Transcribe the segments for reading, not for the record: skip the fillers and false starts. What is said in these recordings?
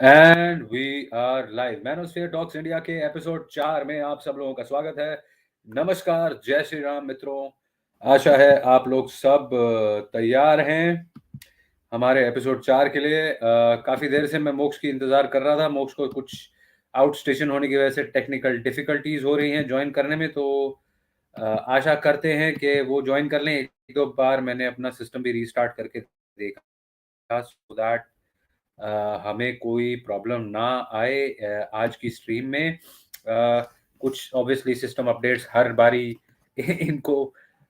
And we are live. Manosphere talks India के episode 4 में आप सब लोगों का स्वागत है। नमस्कार, जय श्री राम मित्रों। आशा है आप लोग सब तैयार हैं हमारे एपिसोड 4 के लिए। काफ़ी देर से मैं मोक्ष की इंतज़ार कर रहा था। मोक्ष को कुछ आउट स्टेशन होने की वजह से टेक्निकल डिफ़िकल्टीज हो रही हैं ज्वाइन करने में, तो आशा करते हैं कि वो ज्वाइन कर लें। एक दो बार मैंने अपना सिस्टम भी रीस्टार्ट करके देखा सो दैट हमें कोई प्रॉब्लम ना आए आज की स्ट्रीम में। कुछ ऑब्वियसली सिस्टम अपडेट्स हर बारी इनको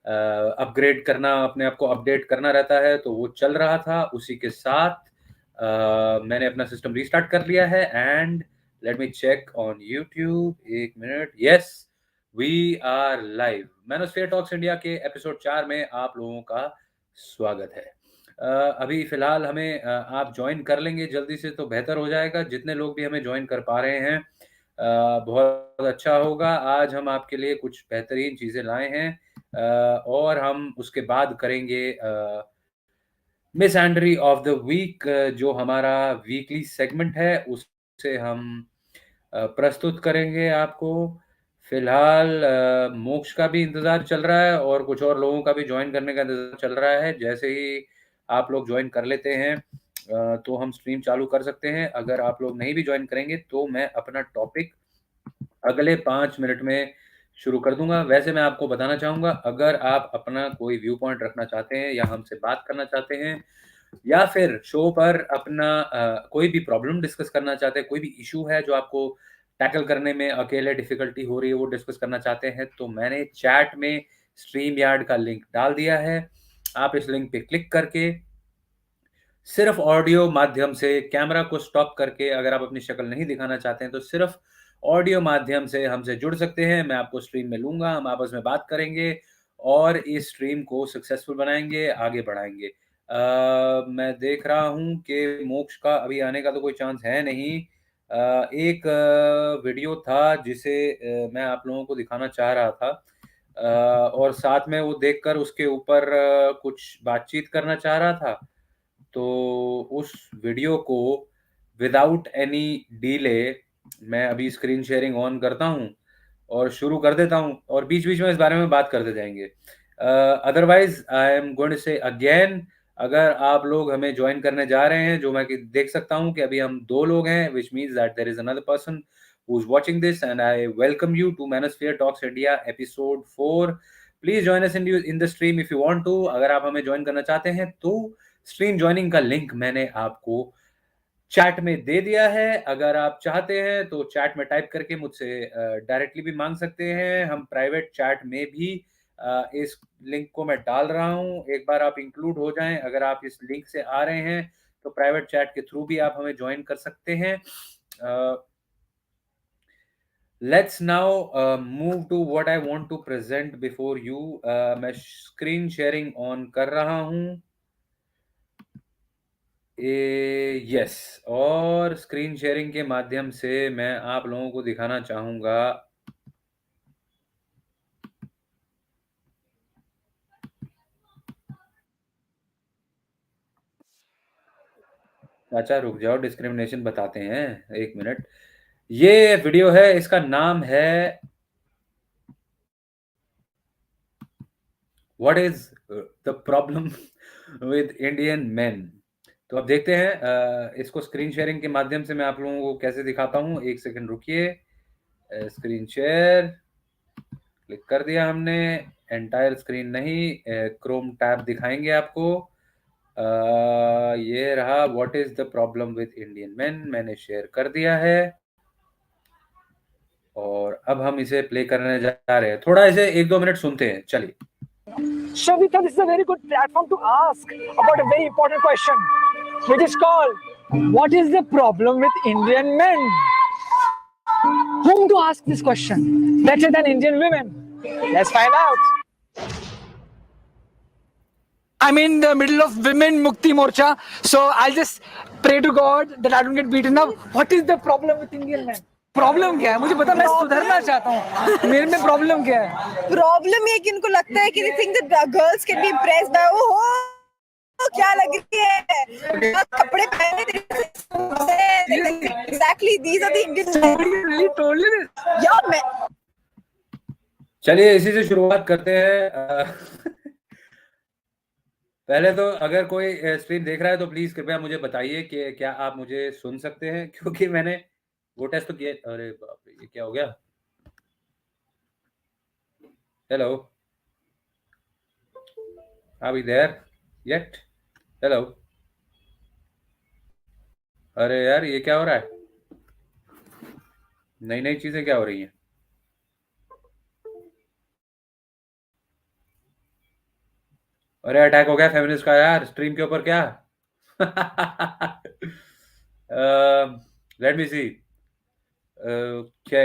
अपग्रेड करना, अपने आप को अपडेट करना रहता है, तो वो चल रहा था। उसी के साथ मैंने अपना सिस्टम रीस्टार्ट कर लिया है and let me check on YouTube. एक minute. Yes, we are live. Manosphere talks India के एपिसोड 4 में आप लोगों का स्वागत है। अभी फिलहाल हमें आप ज्वाइन कर लेंगे जल्दी से तो बेहतर हो जाएगा। जितने लोग भी हमें ज्वाइन कर पा रहे हैं बहुत अच्छा होगा। आज हम आपके लिए कुछ बेहतरीन चीज़ें लाए हैं और हम उसके बाद करेंगे मिसैंड्री ऑफ द वीक, जो हमारा वीकली सेगमेंट है उससे हम प्रस्तुत करेंगे आपको। फिलहाल मोक्ष का भी इंतज़ार चल रहा है और कुछ और लोगों का भी ज्वाइन करने का इंतज़ार चल रहा है। जैसे ही आप लोग ज्वाइन कर लेते हैं तो हम स्ट्रीम चालू कर सकते हैं। अगर आप लोग नहीं भी ज्वाइन करेंगे तो मैं अपना टॉपिक अगले 5 मिनट में शुरू कर दूंगा। वैसे मैं आपको बताना चाहूँगा, अगर आप अपना कोई व्यू पॉइंट रखना चाहते हैं या हमसे बात करना चाहते हैं या फिर शो पर अपना कोई भी प्रॉब्लम डिस्कस करना चाहते हैं, कोई भी इशू है जो आपको टैकल करने में अकेले डिफिकल्टी हो रही है, वो डिस्कस करना चाहते हैं, तो मैंने चैट में स्ट्रीम यार्ड का लिंक डाल दिया है। आप इस लिंक पे क्लिक करके सिर्फ ऑडियो माध्यम से, कैमरा को स्टॉप करके, अगर आप अपनी शक्ल नहीं दिखाना चाहते हैं तो सिर्फ ऑडियो माध्यम से हमसे जुड़ सकते हैं। मैं आपको स्ट्रीम में लूंगा, हम आपस में बात करेंगे और इस स्ट्रीम को सक्सेसफुल बनाएंगे, आगे बढ़ाएंगे। मैं देख रहा हूं कि मोक्ष का अभी आने का तो कोई चांस है नहीं। एक वीडियो था जिसे मैं आप लोगों को दिखाना चाह रहा था और साथ में वो देखकर उसके ऊपर कुछ बातचीत करना चाह रहा था। तो उस वीडियो को विदाउट एनी डिले मैं अभी स्क्रीन शेयरिंग ऑन करता हूं और शुरू कर देता हूं और बीच बीच में इस बारे में बात करते जाएंगे। Otherwise I am going to say again, अगर आप लोग हमें ज्वाइन करने जा रहे हैं, जो मैं देख सकता हूं कि अभी हम 2 लोग हैं, which means that there is another person who is watching this and I welcome you to manosphere talks India episode 4। Please join us in the stream if you want to. अगर आप हमें ज्वाइन करना चाहते हैं तो stream joining का link मैंने आपको चैट में दे दिया है। अगर आप चाहते हैं तो चैट में टाइप करके मुझसे डायरेक्टली भी मांग सकते हैं। हम प्राइवेट चैट में भी इस लिंक को मैं डाल रहा हूं। एक बार आप इंक्लूड हो जाएं, अगर आप इस लिंक से आ रहे हैं तो प्राइवेट चैट के थ्रू भी आप हमें ज्वाइन कर सकते हैं। Let's now move to what I want to present before you. मैं स्क्रीन शेयरिंग ऑन कर रहा हूं। यस, और स्क्रीन शेयरिंग के माध्यम से मैं आप लोगों को दिखाना चाहूंगा चाचा रुक जाओ, डिस्क्रिमिनेशन बताते हैं, 1 मिनट। ये वीडियो है, इसका नाम है what is the problem with Indian main. तो अब देखते हैं इसको स्क्रीन शेयरिंग के माध्यम से मैं आप लोगों को कैसे दिखाता हूं। 1 सेकंड रुकिए। स्क्रीन शेयर क्लिक कर दिया हमने। एंटायर स्क्रीन नहीं, क्रोम टैब दिखाएंगे आपको। ये रहा what is the problem with Indian main, मैंने शेयर कर दिया है और अब हम इसे प्ले करने जा रहे हैं। थोड़ा इसे 1-2 मिनट सुनते हैं, चलिए। So we thought this is a very good platform to ask about a very important question, which is called, what is the problem with Indian men? Whom to ask this question better than Indian women? Let's find out. I'm in the middle of Women Mukti Morcha, so I'll just pray to God that I don't get beaten up. What is the problem with Indian men? Problem क्या है मुझे पता, मैं सुधरना चाहता हूँ। मेरे में problem क्या है? प्रॉब्लम ये कि इनको लगता है कि they think that girls can be impressed by, ओहो क्या लग रही है, कपड़े पहने Exactly, these are the Indian. Somebody really told you this? Yeah, man. चलिए इसी से शुरुआत करते हैं। पहले तो अगर कोई स्ट्रीम देख रहा है तो प्लीज कृपया मुझे बताइए कि क्या आप मुझे सुन सकते हैं, क्योंकि मैंने वो टेस्ट तो किया। अरे बाप रे, ये क्या हो गया? Hello, are we there yet? Hello, अरे यार ये क्या हो रहा है? नई नई चीजें क्या हो रही हैं? अरे अटैक हो गया फेमिनिस्ट का यार स्ट्रीम के ऊपर, क्या? लेट मी सी। ओके,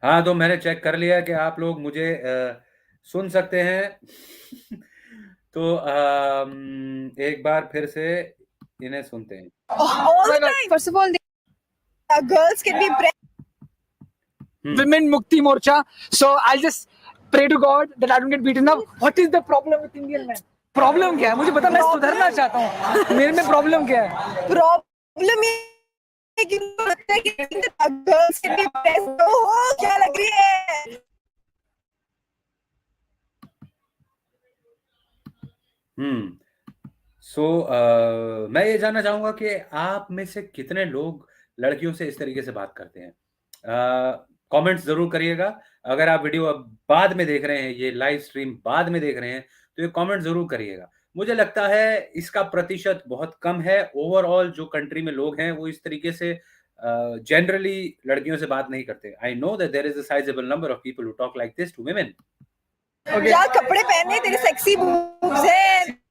हाँ तो मैंने चेक कर लिया कि आप लोग मुझे सुन सकते हैं। तो एक बार फिर से इन्हें सुनते हैं। All the time. First of all, girls can be brave. Women Mukti Morcha. So I'll just pray to God that I don't get beaten up. What is the problem with Indian men? Problem क्या है मुझे पता, मैं सुधरना चाहता हूँ। मेरे में problem क्या है? प्रॉब्लम ये है कि उनको लगता है कि गर्ल्स कैन बी ब्रेव। तो क्या लग रही है? सो मैं ये जानना चाहूंगा कि आप में से कितने लोग लड़कियों से इस तरीके से बात करते हैं। कमेंट्स जरूर करिएगा। अगर आप वीडियो अब बाद में देख रहे हैं, ये लाइव स्ट्रीम बाद में देख रहे हैं, तो ये कमेंट जरूर करिएगा। मुझे लगता है इसका प्रतिशत बहुत कम है। ओवरऑल जो कंट्री में लोग हैं वो इस तरीके से जनरली लड़कियों से बात नहीं करते। I know that there is a sizable number of people who talk like this to women. क्या कपड़े पहने, तेरे सेक्सी बूब्स हैं।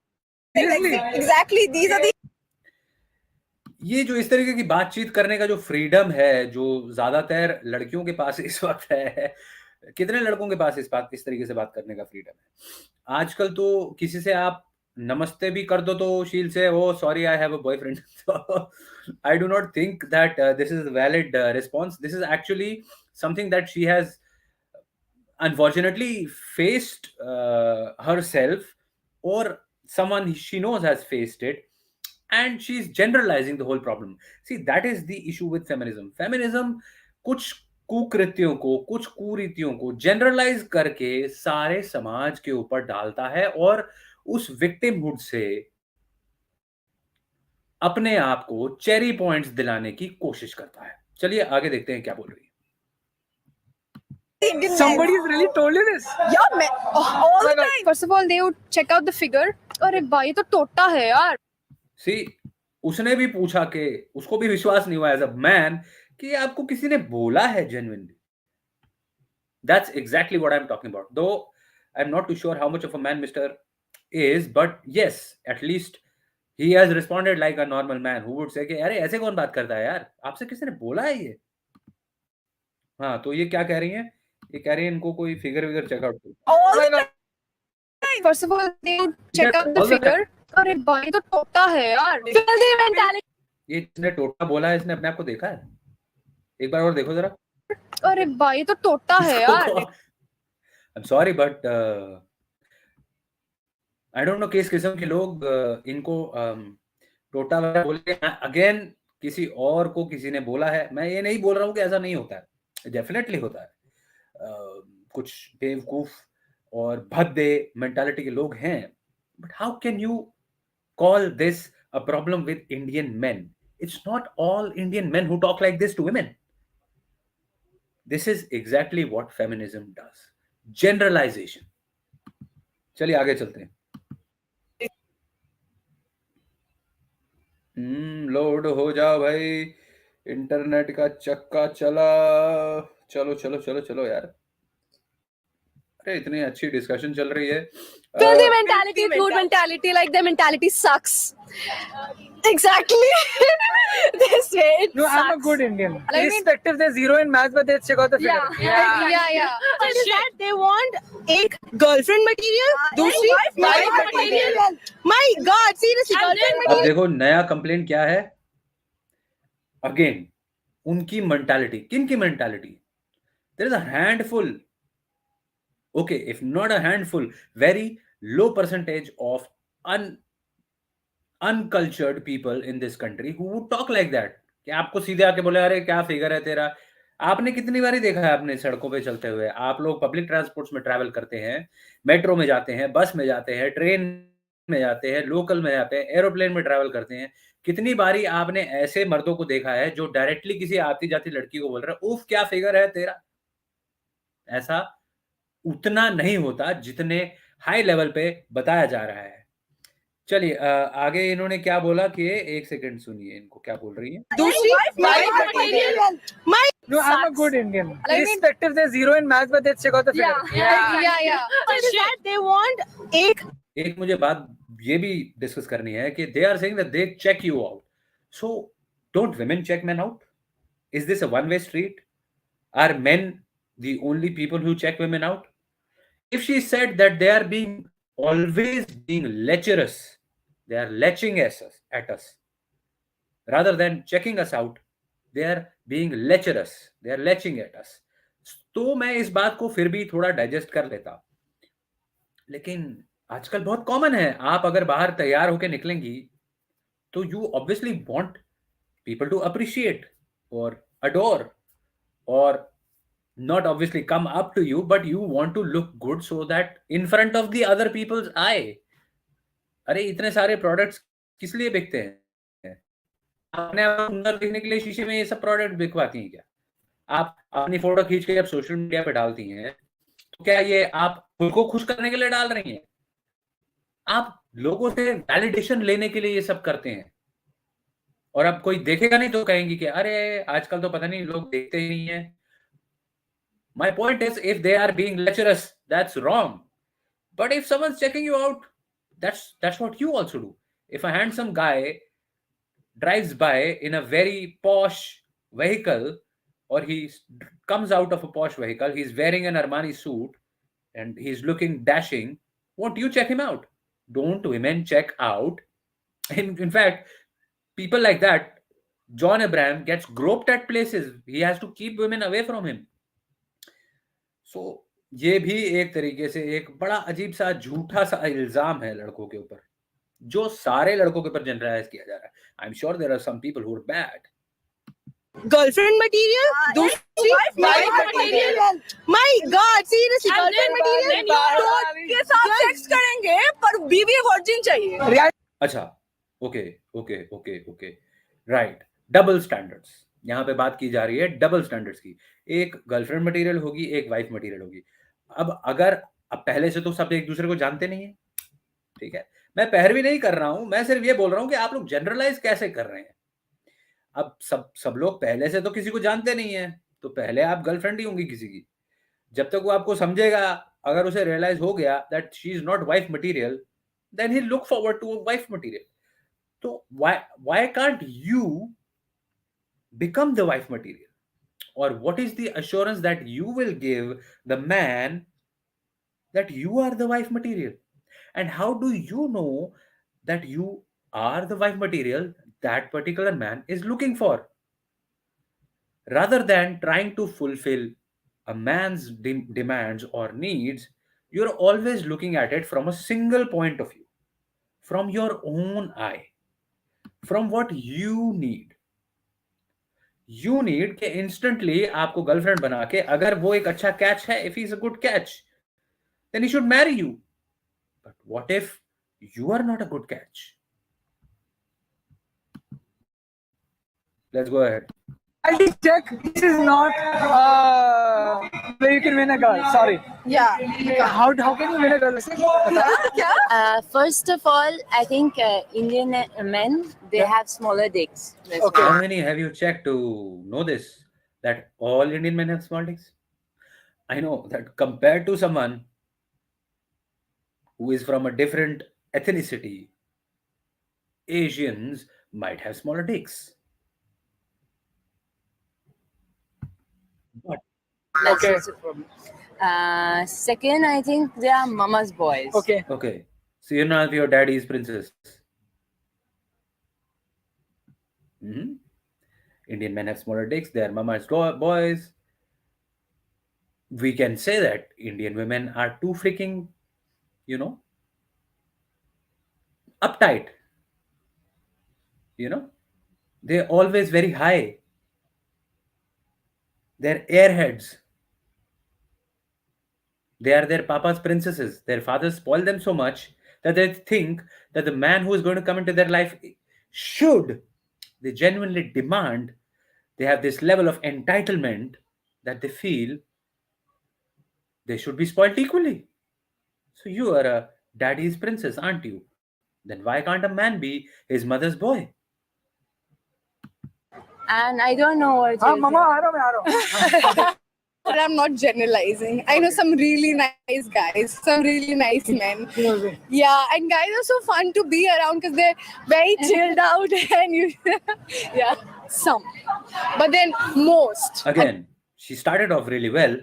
Exactly, these are the ये जो इस तरीके की बातचीत करने का जो फ्रीडम है, जो ज्यादातर लड़कियों के पास इस वक्त है, कितने लड़कों के पास इस तरीके से बात करने का फ्रीडम है? आजकल तो किसी से आप नमस्ते भी कर दो तो she'll say oh sorry I have a boyfriend. I do not think that this is valid response. This is actually something that she has unfortunately faced herself, or someone she knows has faced it, and she's generalizing the whole problem. See, that is the issue with feminism कुछ कुकृत्यों को, कुछ कुरीतियों को generalise करके सारे समाज के ऊपर डालता है और उस विक्टिमहुड से अपने आप को चेरी पॉइंट्स दिलाने की कोशिश करता है। चलिए आगे देखते हैं क्या बोल रही है। Indian Somebody men. has really told you this? Yeah, man. All the time. First of all, they would check out the figure. अरे भाई तो टोटा है यार। सी, उसने भी पूछा कि उसको भी विश्वास नहीं हुआ एज अ मैन कि आपको किसी ने बोला है genuinely. That's exactly what I am talking about. Though I am not too sure how much of a man mister is, but yes, at least he has responded like a normal man who would say कि अरे ऐसे कौन बात करता है यार, आपसे किसी ने बोला है ये? हाँ, तो ये क्या कह रही हैं? ये कह रही है इनको कोई फिगर विगर checkout All the time. First of all, they would check out the all the time. figure. अरे भाई तो टोटा है यार। Filthy mentality. ये इसने टोटा बोला है, इसने अपने आप को देखा है? एक बार और देखो जरा। अरे भाई तो टोटा है यार। I'm sorry, but I don't know किस किस्म के लोग इनको टोटा वगैरह बोल के अगेन किसी और को किसी ने बोला है। मैं ये नहीं बोल रहा हूँ कि ऐसा नहीं होता है, डेफिनेटली होता है। कुछ बेवकूफ और भद्दे मेंटालिटी के लोग हैं, but how can you call this a problem with Indian men? It's not all Indian men who talk like this to women. This is exactly what feminism does. Generalization. चलिए आगे चलते हैं। लोड हो जाओ भाई, इंटरनेट का चक्का चला। चलो चलो चलो चलो यार, अरे इतनी अच्छी डिस्कशन चल रही है। Filthy mentality, crude mentality, like their mentality sucks. Exactly. This way it No, sucks. I'm a good Indian. Like Irrespective, they're zero in maths, but they check out the figure. Yeah. What is that? They want एक girlfriend material, दूसरी wife material. My God, seriously, girlfriend अब material. देखो नया complaint क्या है? Again उनकी mentality. किन की mentality? There is a handful, okay, if not a handful, very low percentage of un uncultured people in this country who would talk like that, कि आपको सीधे आके बोले अरे क्या फिगर है तेरा। आपने कितनी बारी देखा है अपने सड़कों पे चलते हुए, आप लोग पब्लिक ट्रांसपोर्ट्स में ट्रैवल करते हैं, मेट्रो में जाते हैं, बस में जाते हैं, ट्रेन में जाते हैं, लोकल में जाते हैं, एरोप्लेन में ट्रैवल करते हैं, कितनी बारी आपने ऐसे मर्दों को देखा है जो डायरेक्टली किसी आती जाती लड़की को बोल रहे हैं उफ क्या फिगर है तेरा। ऐसा उतना नहीं होता जितने हाई लेवल पे बताया जा रहा है। चलिए आगे इन्होंने क्या बोला कि एक सेकंड सुनिए इनको क्या बोल रही है। दूसरी wife material. My No, I'm a good Indian. Irrespective, they're zero in maths, but they check out the figure. yeah. That they want एक मुझे बात ये भी डिस्कस करनी है कि they are saying that they check you out, so don't women check men out? Is this a one way street? Are men the only people who check women out? If she said that they are being always being lecherous, they are leching at us rather than checking us out, they are being lecherous, they are leching at us, तो मैं इस बात को फिर भी थोड़ा digest कर लेता। लेकिन आजकल बहुत कॉमन है, आप अगर बाहर तैयार होकर निकलेंगी तो you obviously want people to appreciate or adore or not obviously come up to you, but you want to look good so that in front of the other people's eye। अरे इतने सारे प्रोडक्ट्स किस लिए बिकते हैं? अपने आप को सुंदर दिखने के लिए शीशे में ये सब प्रोडक्ट बिकवाती हैं क्या? आप अपनी फोटो खींच के जब सोशल मीडिया पे डालती हैं तो क्या ये आप खुद को खुश करने के लिए डाल रही हैं? आप लोगों से वैलिडेशन लेने के लिए ये सब करते हैं, और अब कोई देखेगा नहीं तो कहेंगी कि अरे आजकल तो पता नहीं लोग देखते ही नहीं है। My point is, if they are being lecherous, that's wrong. But if someone's checking you out, that's what you also do. If a handsome guy drives by in a very posh vehicle, or he comes out of a posh vehicle, he's wearing an Armani suit and he's looking dashing, won't you check him out? Don't women check out? In fact, people like that, John Abraham gets groped at places. He has to keep women away from him. So, ये भी एक तरीके से एक बड़ा अजीब सा झूठा सा इल्जाम है लड़कों के ऊपर, जो सारे लड़कों के ऊपर जनरलाइज किया जा रहा है। I am sure there are some people who are bad. girlfriend material. दूसरी wife material. My God, seriously, girlfriend material. तो के साथ सेक्स करेंगे पर बीवी वर्जिन चाहिए। अच्छा, okay okay okay okay, right, double standards. यहाँ पे बात की जा रही है डबल स्टैंडर्ड्स की। एक गर्लफ्रेंड मटेरियल होगी, एक वाइफ मटेरियल होगी। अब पहले से तो सब एक दूसरे को जानते नहीं है, ठीक है, मैं पैरवी नहीं कर रहा हूं, मैं सिर्फ ये बोल रहा हूं कि आप लोग जनरलाइज कैसे कर रहे हैं। अब सब लोग पहले से तो किसी को जानते नहीं है, तो पहले आप गर्लफ्रेंड ही होंगी किसी की। जब तक वो आपको समझेगा, अगर उसे रियलाइज हो गया that she is not wife material, then he look forward to a wife material. तो why can't you become the wife material? Or what is the assurance that you will give the man that you are the wife material? And how do you know that you are the wife material that particular man is looking for? Rather than trying to fulfill a man's demands or needs, you're always looking at it from a single point of view, from your own eye, from what you need। You need के instantly आपको girlfriend बना के, अगर वो एक अच्छा catch है, if he is a good catch, then he should marry you. But what if you are not a good catch? Let's go ahead. I'll just check. This is not where you can win a girl. Sorry. Yeah. How can you win a girl? First of all, I think Indian men they have smaller dicks. That's Okay. How many have you checked to know this? That all Indian men have small dicks? I know that compared to someone who is from a different ethnicity, Asians might have smaller dicks. But That's Okay. also a problem. Second, I think they are mama's boys. Okay. okay, so you're not your daddy's princess. Mhm. Indian men have smaller dicks. They are mama's boys. we can say that Indian women are too freaking, you know, uptight, you know, they're always very high, they're airheads, they are their papa's princesses. Their fathers spoil them so much that they think that the man who is going to come into their life should, they genuinely demand, they have this level of entitlement that they feel they should be spoiled equally. So you are a daddy's princess, aren't you? Then why can't a man be his mother's boy? And I don't know what हाँ you're mama saying. आ रहा हूँ मैं आ रहा हूँ But I'm not generalizing. I know some really nice guys, some really nice men. Yeah, and guys are so fun to be around because they're very chilled out and you, yeah, some. But then most. Again, she started off really well.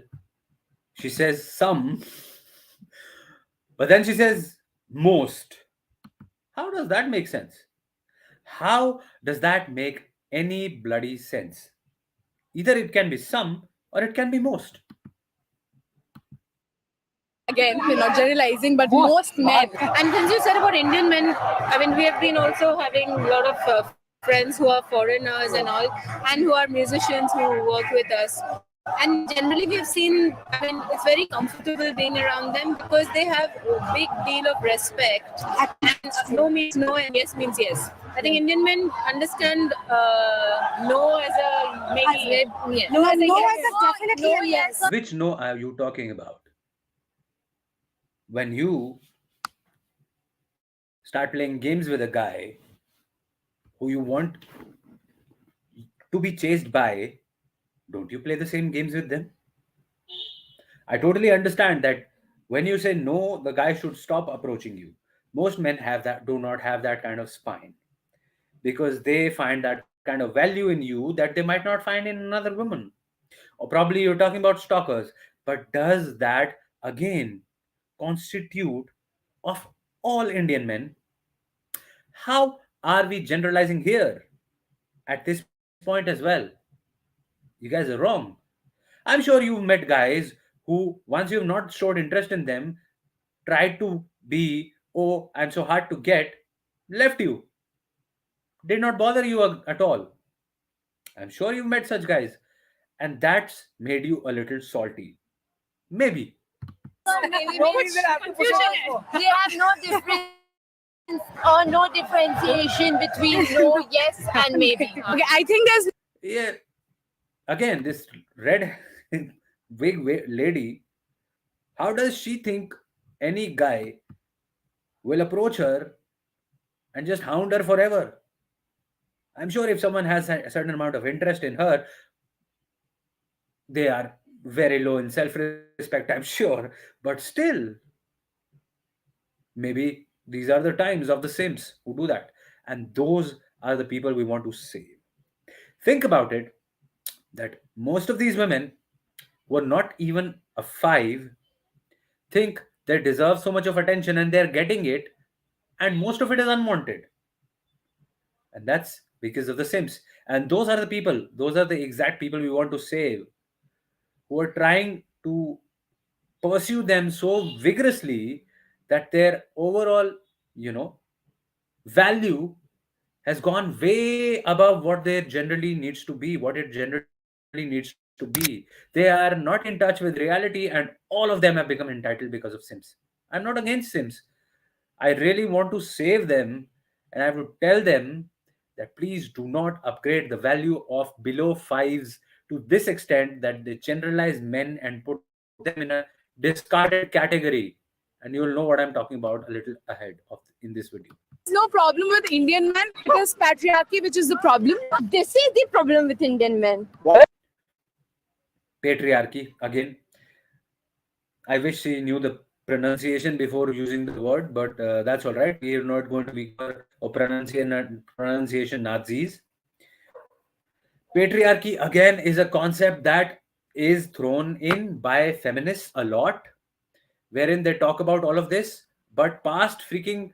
She says some, but then she says most. How does that make sense? How does that make any bloody sense? Either it can be some or it can be most. Again, we're not generalizing, but most men. And since you said about Indian men, I mean, we have been also having a lot of friends who are foreigners and all, and who are musicians who work with us. And generally, we have seen, I mean, it's very comfortable being around them because they have a big deal of respect. And no means no, and yes means yes. I think Indian men understand no as a maybe. Yes. No as a yes. definitely a yes. Which no are you talking about? When you start playing games with a guy who you want to be chased by, don't you play the same games with them? I totally understand that when you say no, the guy should stop approaching you. Most men have that, do not have that kind of spine because they find that kind of value in you that they might not find in another woman. Or probably you're talking about stalkers. But does that again constitute of all Indian men? How are we generalizing here at this point as well? You guys are wrong. I'm sure you've met guys who, once you've not showed interest in them, tried to be, oh, I'm so hard to get, left you, did not bother you at all. I'm sure you've met such guys, and that's made you a little salty. Maybe. They have no difference or no differentiation between no, yes, and maybe. Okay, I think there's Yeah. Again, this red wig lady, how does she think any guy will approach her and just hound her forever? I'm sure if someone has a certain amount of interest in her, they are very low in self respect, I'm sure. But still, maybe these are the times of the Sims who do that. And those are the people we want to save. Think about it that most of these women were not even a five, think they deserve so much of attention and they're getting it, and most of it is unwanted. And that's because of the Sims. And those are the people, those are the exact people we want to save, who are trying to pursue them so vigorously that their overall, you know, value has gone way above what there generally needs to be, what it generally needs to be. They are not in touch with reality, and all of them have become entitled because of Sims. I'm not against Sims. I really want to save them, and I would tell them that please do not upgrade the value of below fives to this extent that they generalize men and put them in a discarded category. And you'll know what I'm talking about a little ahead of in this video. no problem with Indian men. It is patriarchy which is the problem. This is the problem with Indian men. Patriarchy again. I wish she knew the pronunciation before using the word, but that's all right. We are not going to be clever or pronunciation Nazis. Patriarchy again is a concept that is thrown in by feminists a lot, wherein they talk about all of this. But past freaking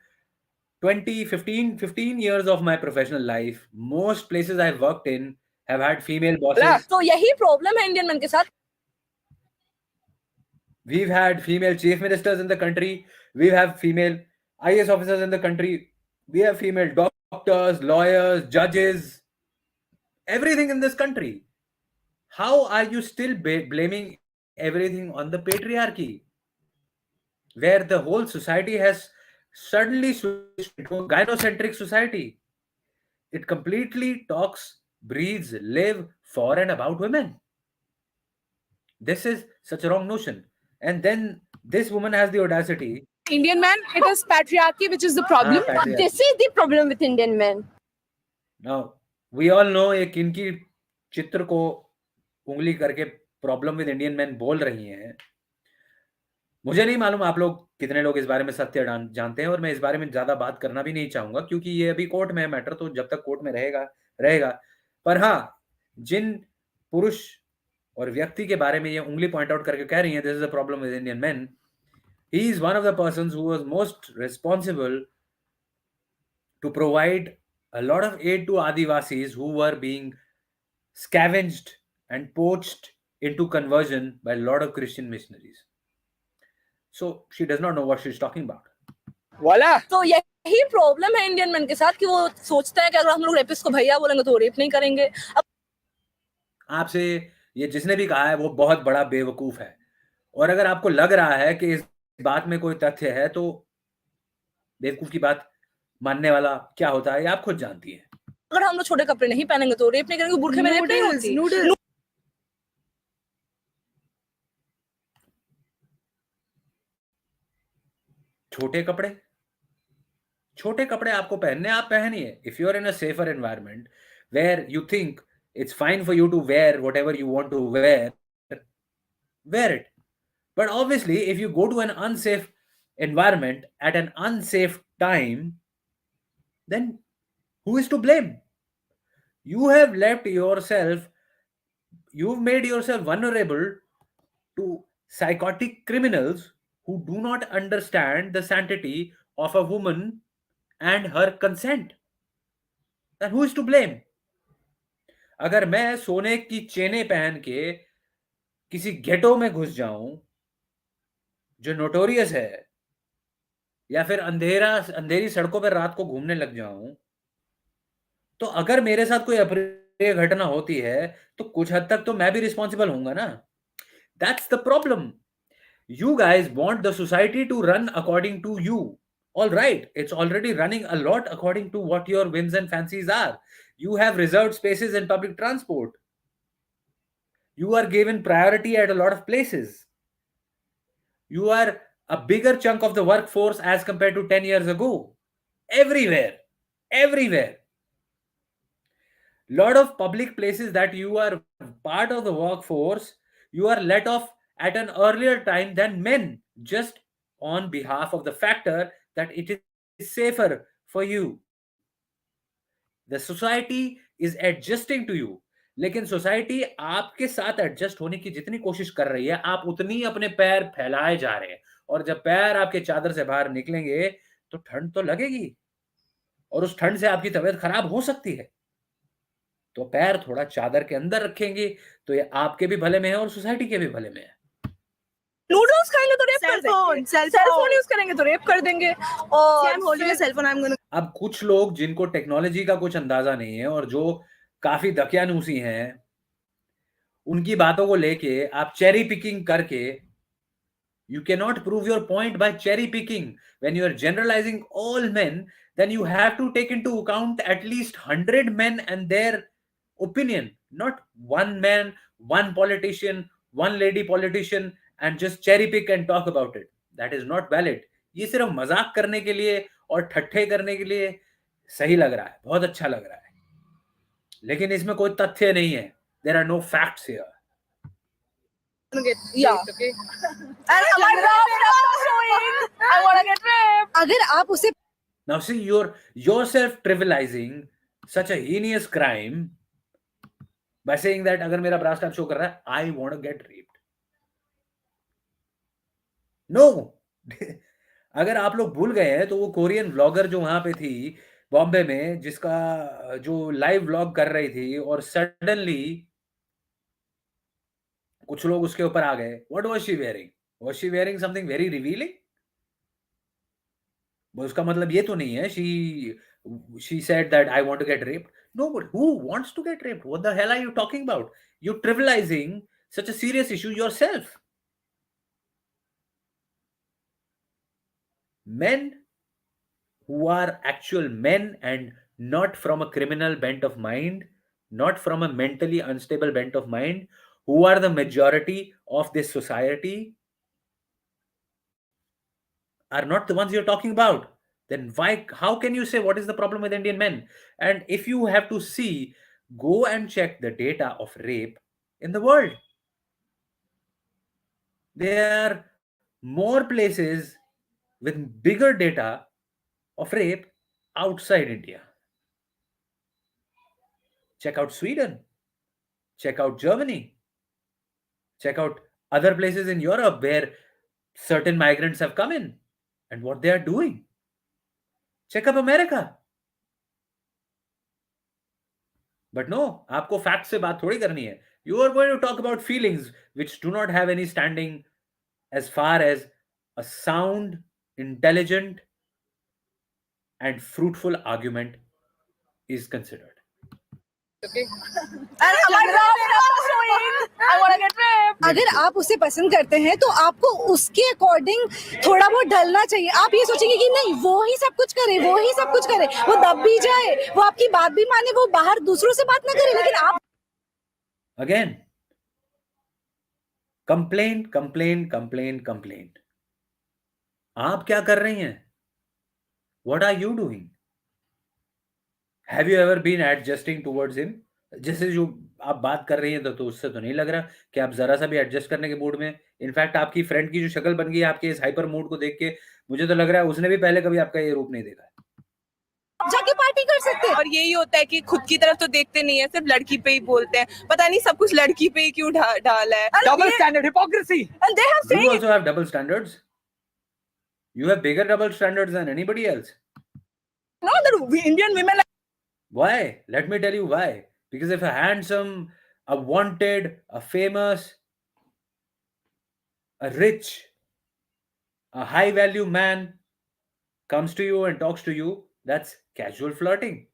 15 years of my professional life, most places I've worked in have had female bosses. तो यही problem है Indian men के साथ. We've had female chief ministers in the country. We have female IAS officers in the country. We have female doctors, lawyers, judges, everything in this country. How are you still blaming everything on the patriarchy, where the whole society has suddenly switched into a gynocentric society? It completely talks, breathes, live for and about women. This is such a wrong notion. And then this woman has the audacity. Indian man, it is patriarchy which is the problem. patriarchy. This is the problem with Indian men. Now, we all know ये किनकी चित्र को उंगली करके problem with Indian man बोल रही हैं. मुझे नहीं मालूम आप लोग कितने लोग इस बारे में सत्य जानते हैं, और मैं इस बारे में ज़्यादा बात करना भी नहीं चाहूँगा क्योंकि ये अभी कोर्ट में है मैटर, तो जब तक कोर्ट में रहेगा. पर हाँ, जिन पुरुष और व्यक्ति के बारे में ये उंगली पॉइंट आउट करके कह रही हैं, this is a problem with Indian main, he is one of the persons who was most responsible to provide a lot of aid to Adivasis who were being scavenged and poached into conversion by a lot of Christian missionaries. So she does not know what she's talking about. Voila. तो यही problem है Indian man के साथ कि वो सोचता है कि अगर हम लोग रेपिस्ट को भैया बोलेंगे तो रेप नहीं करेंगे. आपसे ये जिसने भी कहा है वो बहुत बड़ा बेवकूफ है, और अगर आपको लग रहा है कि इस बात में कोई तथ्य है तो बेवकूफ की बात मानने वाला क्या होता है ये आप खुद जानती हैं. अगर हम लोग छोटे कपड़े नहीं पहनेंगे तो रेप नहीं करेंगे. बुरखे में रेप नहीं होती. छोटे कपड़े आपको पहनने, आप पहनिए. If you are in a safer environment where you think it's fine for you to wear whatever you want to wear it. But obviously, if you go to an unsafe environment at an unsafe time, then who is to blame? You've made yourself vulnerable to psychotic criminals who do not understand the sanctity of a woman and her consent. Then who is to blame? अगर मैं सोने की चेनें पहन के किसी गेटो में घुस जाऊं जो नोटोरियस है, या फिर अंधेरी सड़कों पर रात को घूमने लग जाऊं, तो अगर मेरे साथ कोई अप्रिय घटना होती है तो कुछ हद तक तो मैं भी रिस्पॉन्सिबल होऊंगा ना. That's the problem. You guys want the society to run according to you. All right, it's already running a lot according to what your whims and fancies are. You have reserved spaces in public transport. You are given priority at a lot of places. You are a bigger chunk of the workforce as compared to 10 years ago. Everywhere. Lot of public places that you are part of the workforce, you are let off at an earlier time than men, just on behalf of the factor that it is safer for you. The society is adjusting to you. लेकिन society आपके साथ adjust होने की जितनी कोशिश कर रही है, आप उतनी अपने पैर फैलाए जा रहे हैं, और जब पैर आपके चादर से बाहर निकलेंगे तो ठंड तो लगेगी, और उस ठंड से आपकी तबीयत खराब हो सकती है. तो पैर थोड़ा चादर के अंदर रखेंगे तो ये आपके भी भले में है और सोसाइटी के भी भले में है. नूडल्स खाएंगे तो रेप कर देंगे. सेलफोन यूज करेंगे तो रेप कर देंगे. और सेलफोन अब कुछ लोग जिनको टेक्नोलॉजी का कुछ अंदाजा नहीं है और जो काफी दकियानूसी हैं, उनकी बातों को लेके आप चेरी पिकिंग करके, you cannot prove your point by cherry picking. When you are generalizing all men, then you have to take into account at least 100 men and their opinion, not one man, one politician, one lady politician, and just cherry pick and talk about it. That is not valid. ये सिर्फ मजाक करने के लिए और ठट्ठे करने के लिए सही लग रहा है, बहुत अच्छा लग रहा है, लेकिन इसमें कोई तथ्य नहीं है. There are no facts here. okay. And my bra showing. I want to get raped. अगर आप उसे Now see, you're yourself trivializing such a heinous crime by saying that अगर मेरा ब्रा स्ट्रैप शो कर रहा है, I want to get raped. No. अगर आप लोग भूल गए हैं तो वो कोरियन व्लॉगर जो वहां पे थी बॉम्बे में, जिसका जो लाइव व्लॉग कर रही थी, और सडनली कुछ लोग उसके ऊपर आ गए. What was she wearing? Was she wearing something very revealing? उसका मतलब ये तो नहीं है she said that I want to get raped. No, but who wants to get raped? What the hell are you talking about? You're trivializing such a serious issue yourself. Men who are actual men and not from a criminal bent of mind, not from a mentally unstable bent of mind, who are the majority of this society, are not the ones you're talking about. Then how can you say what is the problem with Indian men? And if you have to see, go and check the data of rape in the world. There are more places with bigger data of rape outside India. Check out Sweden. Check out Germany. Check out other places in Europe where certain migrants have come in and what they are doing. Check up America. But no, आपको fact से बात थोड़ी करनी है. You are going to talk about feelings which do not have any standing as far as a sound, intelligent, and fruitful argument is considered. अगर आप उसे पसंद करते हैं तो आपको उसके अकॉर्डिंग थोड़ा बहुत ढलना चाहिए. आप ये सोचेंगे कि नहीं वो ही सब कुछ करे, वो ही सब कुछ करे, वो दब भी जाए, वो आपकी बात भी माने, वो बाहर दूसरों से बात ना करे, लेकिन आप Again, complaint, complaint, complaint, complaint. आप क्या कर रही हैं? What are you doing? Have you ever been adjusting towards him? जैसे जो आप बात कर रही हैं तो उससे तो नहीं लग रहा कि आप जरा सा भी एडजस्ट करने के मूड में. इनफैक्ट आपकी फ्रेंड की जो शक्ल बन गई है आपके इस हाइपर मूड को देख के, मुझे तो लग रहा है उसने भी पहले कभी आपका ये रूप नहीं देखा है. जाके पार्टी कर सकते हैं. और यही होता है कि खुद की तरफ तो देखते नहीं है, सिर्फ लड़की पे ही बोलते हैं. पता नहीं सब कुछ लड़की पे ही क्यों डाला है. Double standard, hypocrisy. And they have You saying also have double standards. You have bigger double standards than anybody else. no, that Indian women. Why? Let me tell you why. Because if a handsome, a wanted, a famous, a rich, a high value man comes to you and talks to you, that's casual flirting.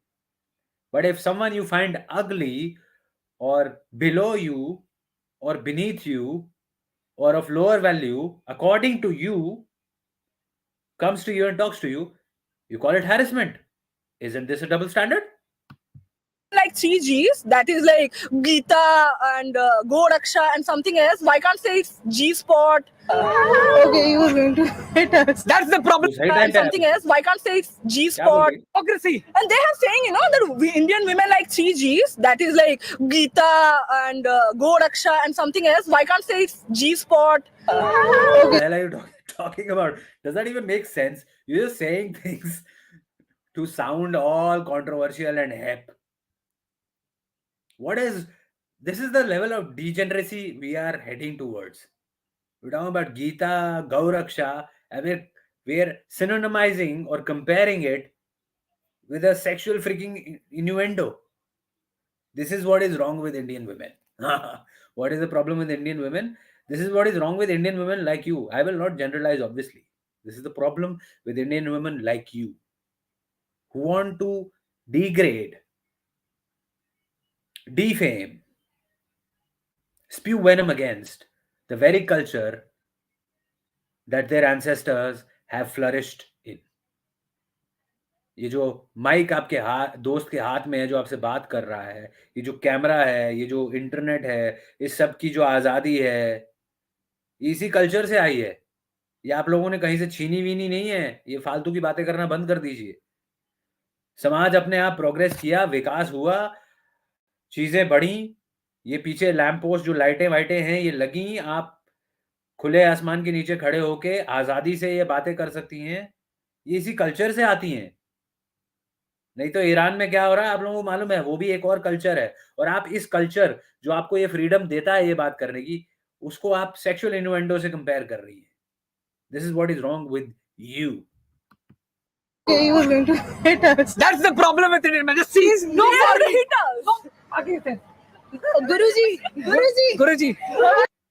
But if someone you find ugly or below you or beneath you or of lower value, according to you, comes to you and talks to you, you call it harassment. Isn't this a double standard? Like 3 G's, that is like Gita and Go Raksha and something else. Why can't say it's G spot? Okay, you are going to hit us. That's the problem. And something else. Why can't say it's G spot? Hypocrisy. And they have saying, that Indian women like 3 G's, that is like Gita and Go Raksha and something else. Why can't say it's G spot? What the hell are you talking about? Does that even make sense? You're just saying things to sound all controversial and hip. This is the level of degeneracy we are heading towards. We're talking about Gita, Gauraksha, and we're synonymizing or comparing it with a sexual freaking innuendo. This is what is wrong with Indian women. What is the problem with Indian women? This is what is wrong with Indian women like you. I will not generalize, obviously. This is the problem with Indian women like you, who want to degrade, defame, spew venom against the very culture that their ancestors have flourished in. ये जो mic आपके दोस्त के हाथ में है जो आपसे बात कर रहा है, ये जो कैमरा है, ये जो इंटरनेट है, इस सब की जो आज़ादी है, इसी कल्चर से आई है. ये आप लोगों ने कहीं से छीनी वीनी नहीं है. ये फालतू की बातें करना बंद कर दीजिए. समाज अपने आप प्रोग्रेस किया, विकास हुआ, चीजें बढ़ी. ये पीछे लैंप पोस्ट जो लाइटें वाइटें हैं ये लगी, आप खुले आसमान के नीचे खड़े होके आजादी से ये बातें कर सकती हैं. ये इसी कल्चर से आती हैं. नहीं तो ईरान में क्या हो रहा है आप लोगों को मालूम है, वो भी एक और कल्चर है. और आप इस कल्चर जो आपको ये फ्रीडम देता है ये बात करने की, उसको आप सेक्सुअल इन्यूएंडो से कंपेयर कर रही है. This is what is wrong with you. Okay, you are going to hit us. That's the problem with Indian men. Just see, no sorry. Hit us. No, Pakistan. Guruji. Guruji.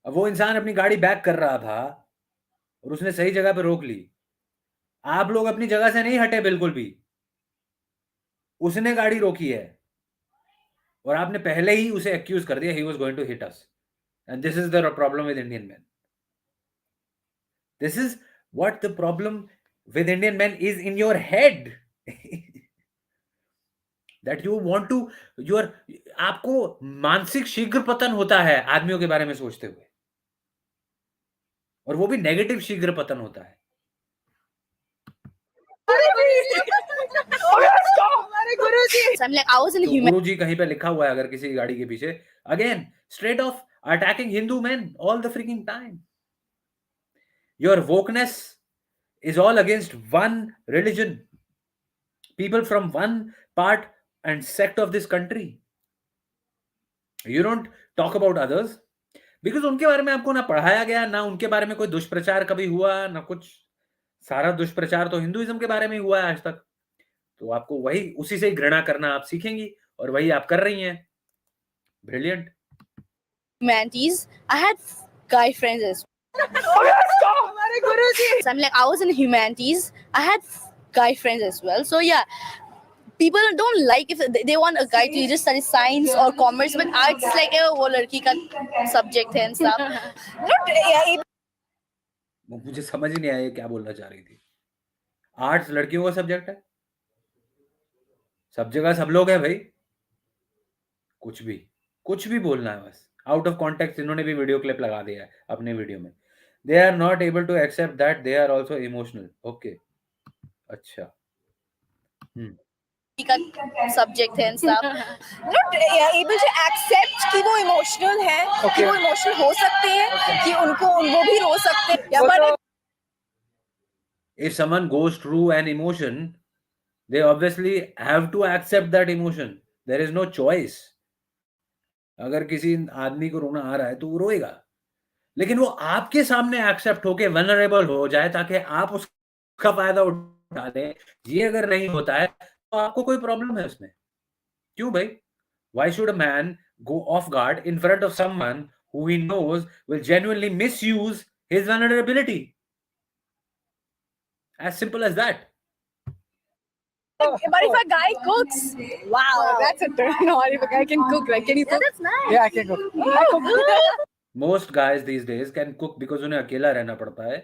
अब वो इंसान अपनी गाड़ी back कर रहा था और उसने सही जगह पे रोक ली। आप लोग अपनी जगह से नहीं हटे बिल्कुल भी। उसने गाड़ी रोकी है और आपने पहले ही उसे एक्यूज कर दिया, he was going to hit us. And this is the problem with Indian man. This is what the problem with Indian men is in your head. that you want to your आपको मानसिक शीघ्र पतन होता है आदमियों के बारे में सोचते हुए, और वो भी नेगेटिव शीघ्र पतन होता है। I'm like, I was in तो गुरु जी कहीं पे लिखा हुआ है अगर किसी गाड़ी के पीछे, again straight of attacking Hindu man all the freaking time. Your wokeness is all against one religion, people from one part and sect of this country. You don't talk about others because उनके बारे में आपको ना पढ़ाया गया, ना उनके बारे में कोई दुष्प्रचार कभी हुआ, ना कुछ। सारा दुष्प्रचार तो हिंदुइज्म के बारे में ही हुआ है आज तक। तो आपको वही उसी से ही घृणा करना आप सीखेंगी, और वही आप कर रही हैं। Brilliant. humanities. I had guy friends as so I'm like, I was in humanities. I had guy friends as well. So yeah, people don't like if they want a guy to either study science or commerce, but arts like वो लड़की का subject है and stuff. मुझे समझ ही नहीं आया क्या बोलना चाह रही थी। आर्ट्स लड़कियों का सब्जेक्ट है, सब जगह सब लोग हैं भाई। कुछ भी बोलना है बस, आउट ऑफ कॉन्टेक्स्ट। इन्होंने भी वीडियो क्लिप लगा दिया है अपने वीडियो में। They are not able to accept that they are also emotional. Okay, अच्छा। सब्जेक्ट है and stuff. Not able to accept कि वो इमोशनल है, कि वो इमोशनल हो सकते हैं, कि उनको वो भी रो सकते हैं। या but if someone goes through an emotion, they obviously have to accept that emotion. There is no choice. अगर किसी आदमी को रोना आ रहा है तो वो रोएगा, लेकिन वो आपके सामने एक्सेप्ट होके वनरेबल हो जाए ताकि आप उसका फायदा उठा लें। ये अगर नहीं होता है तो आपको कोई प्रॉब्लम है उसमें? क्यों भाई? Why should a man go off guard in front of someone who he knows will genuinely misuse his vulnerability? As simple as that. but if a guy cooks, wow, that's a turn on. If a guy can cook, like, can you cook? Yeah, that's nice. Yeah, I can cook. I cook. Most guys these days can cook because उन्हें अकेला रहना पड़ता है,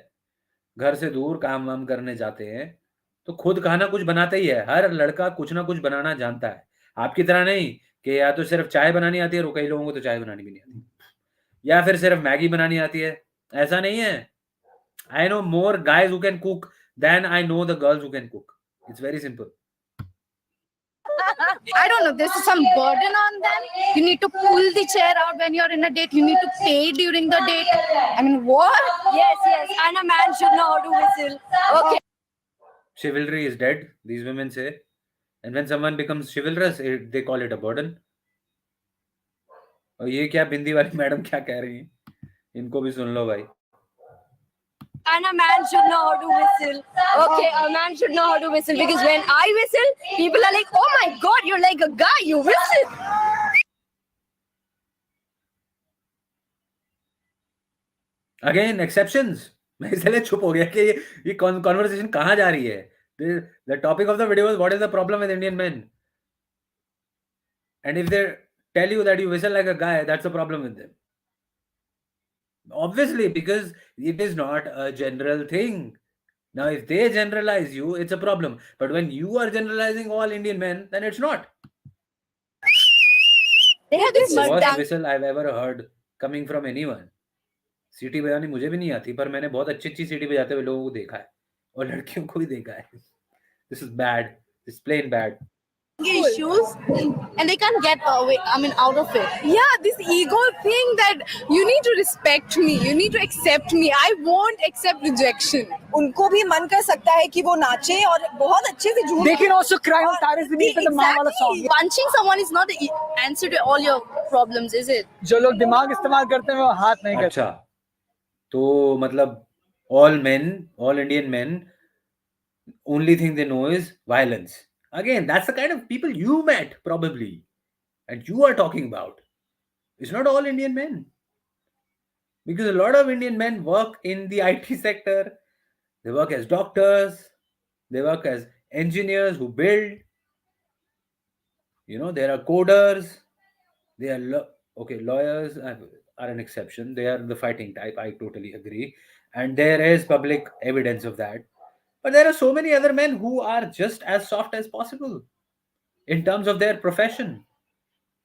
घर से दूर काम वाम करने जाते हैं, तो खुद खाना कुछ बनाता ही है। हर लड़का कुछ ना कुछ बनाना जानता है। आपकी तरह नहीं कि या तो सिर्फ चाय बनानी आती है, और कई लोगों को तो चाय बनानी भी नहीं आती, या फिर सिर्फ मैगी बनानी आती है। ऐसा नहीं है। I know more guys who can cook than I know the girls who can cook. It's very simple. I don't know. There's some burden on them. You need to pull the chair out when you're in a date. You need to pay during the date. I mean, what? Yes, yes. And a man should know how to whistle. Okay. Chivalry is dead, these women say. And when someone becomes chivalrous, they call it a burden. और ये क्या बिंदी वाली madam क्या कह रही हैं? इनको भी सुन लो भाई। And a man should know how to whistle. Okay, a man should know how to whistle because when I whistle, people are like, "Oh my God, you're like a guy. You whistle." Again, exceptions. मैं इसलिए चुप हो गया कि ये conversation कहाँ जा रही है? The topic of the video is what is the problem with Indian men? And if they tell you that you whistle like a guy, that's a problem with them. Obviously, because it is not a general thing. Now, if they generalize you, it's a problem. But when you are generalizing all Indian men, then it's not. They have this Worst whistle I've ever heard coming from anyone. सीटी बजानी मुझे भी नहीं आती, पर मैंने बहुत अच्छी सीटी बजाते हुए लोगों को देखा है, और लड़कियों को भी देखा है। This is bad. This is plain bad. issues and they can't get away, out of it. Yeah, this ego thing that you need to respect me, you need to accept me. I won't accept rejection. उनको भी मन कर सकता है कि वो नाचे और बहुत अच्छे से झूम। They can also cry on Taris the beat of the Maa wala song. Punching someone is not the answer to all your problems, is it? जो लोग दिमाग इस्तेमाल करते हैं वो हाथ नहीं करते। अच्छा, तो मतलब all men, all Indian men, only thing they know is violence. Again, that's the kind of people you met probably, and you are talking about. It's not all Indian men. Because a lot of Indian men work in the IT sector, they work as doctors, they work as engineers who build, there are coders, they are, okay, lawyers are an exception, they are the fighting type, I totally agree. And there is public evidence of that. But there are so many other men who are just as soft as possible in terms of their profession.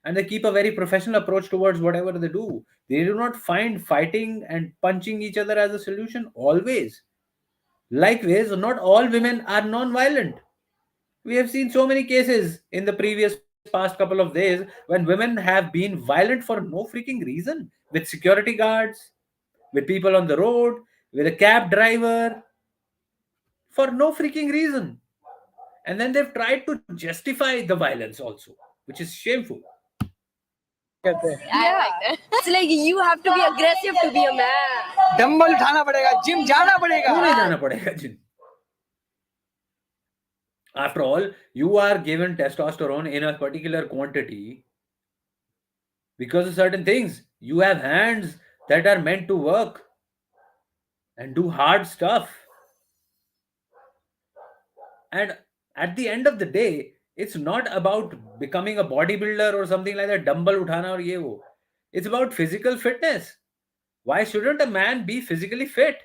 And they keep a very professional approach towards whatever they do. They do not find fighting and punching each other as a solution always. Likewise, not all women are non-violent. We have seen so many cases in the previous past couple of days when women have been violent for no freaking reason, with security guards, with people on the road, with a cab driver, for no freaking reason. And then they've tried to justify the violence also, which is shameful. Yeah, it's like you have to be aggressive to be a man. Dumbbell उठाना पड़ेगा, gym जाना पड़ेगा. क्यों नहीं जाना पड़ेगा gym? After all, you are given testosterone in a particular quantity because of certain things. You have hands that are meant to work and do hard stuff. And at the end of the day, it's not about becoming a bodybuilder or something like that, dumbbell uthana aur ye wo. It's about physical fitness. Why shouldn't a man be physically fit?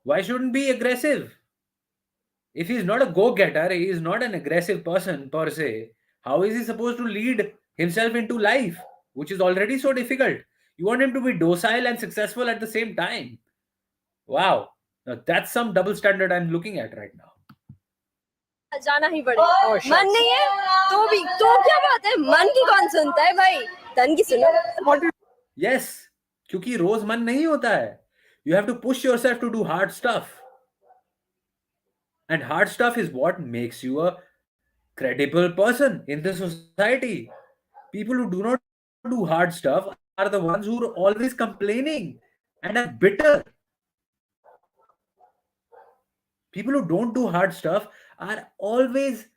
Why shouldn't be aggressive? If he's not a go-getter, he is not an aggressive person per se, how is he supposed to lead himself into life, which is already so difficult? You want him to be docile and successful at the same time. Wow. Now that's some double standard I'm looking at right now. जाना ही पड़ेगा. मन नहीं है तो क्या बात है, मन की कौन सुनता है भाई, तन की सुनो. Yes, क्योंकि रोज मन नहीं होता है. You have to push yourself to do hard stuff. And hard stuff is what makes you a credible person in the society. People who do not do hard stuff are the ones who are always complaining and are bitter. People who don't do hard stuff are always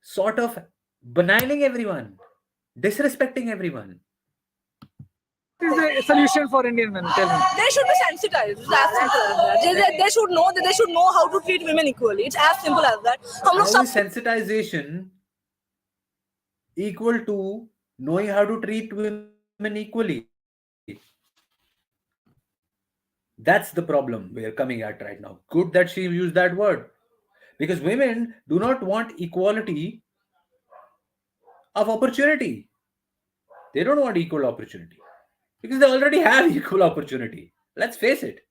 sort of beniling everyone, disrespecting everyone. What is the solution for Indian men? Tell me. They should be sensitized. It's as simple as that. They should know that they should know how to treat women equally. It's as simple as that. How is sensitization equal to knowing how to treat women equally? That's the problem we are coming at right now. Good that she used that word. Because women do not want equality of opportunity. They don't want equal opportunity. Because they already have equal opportunity. Let's face it.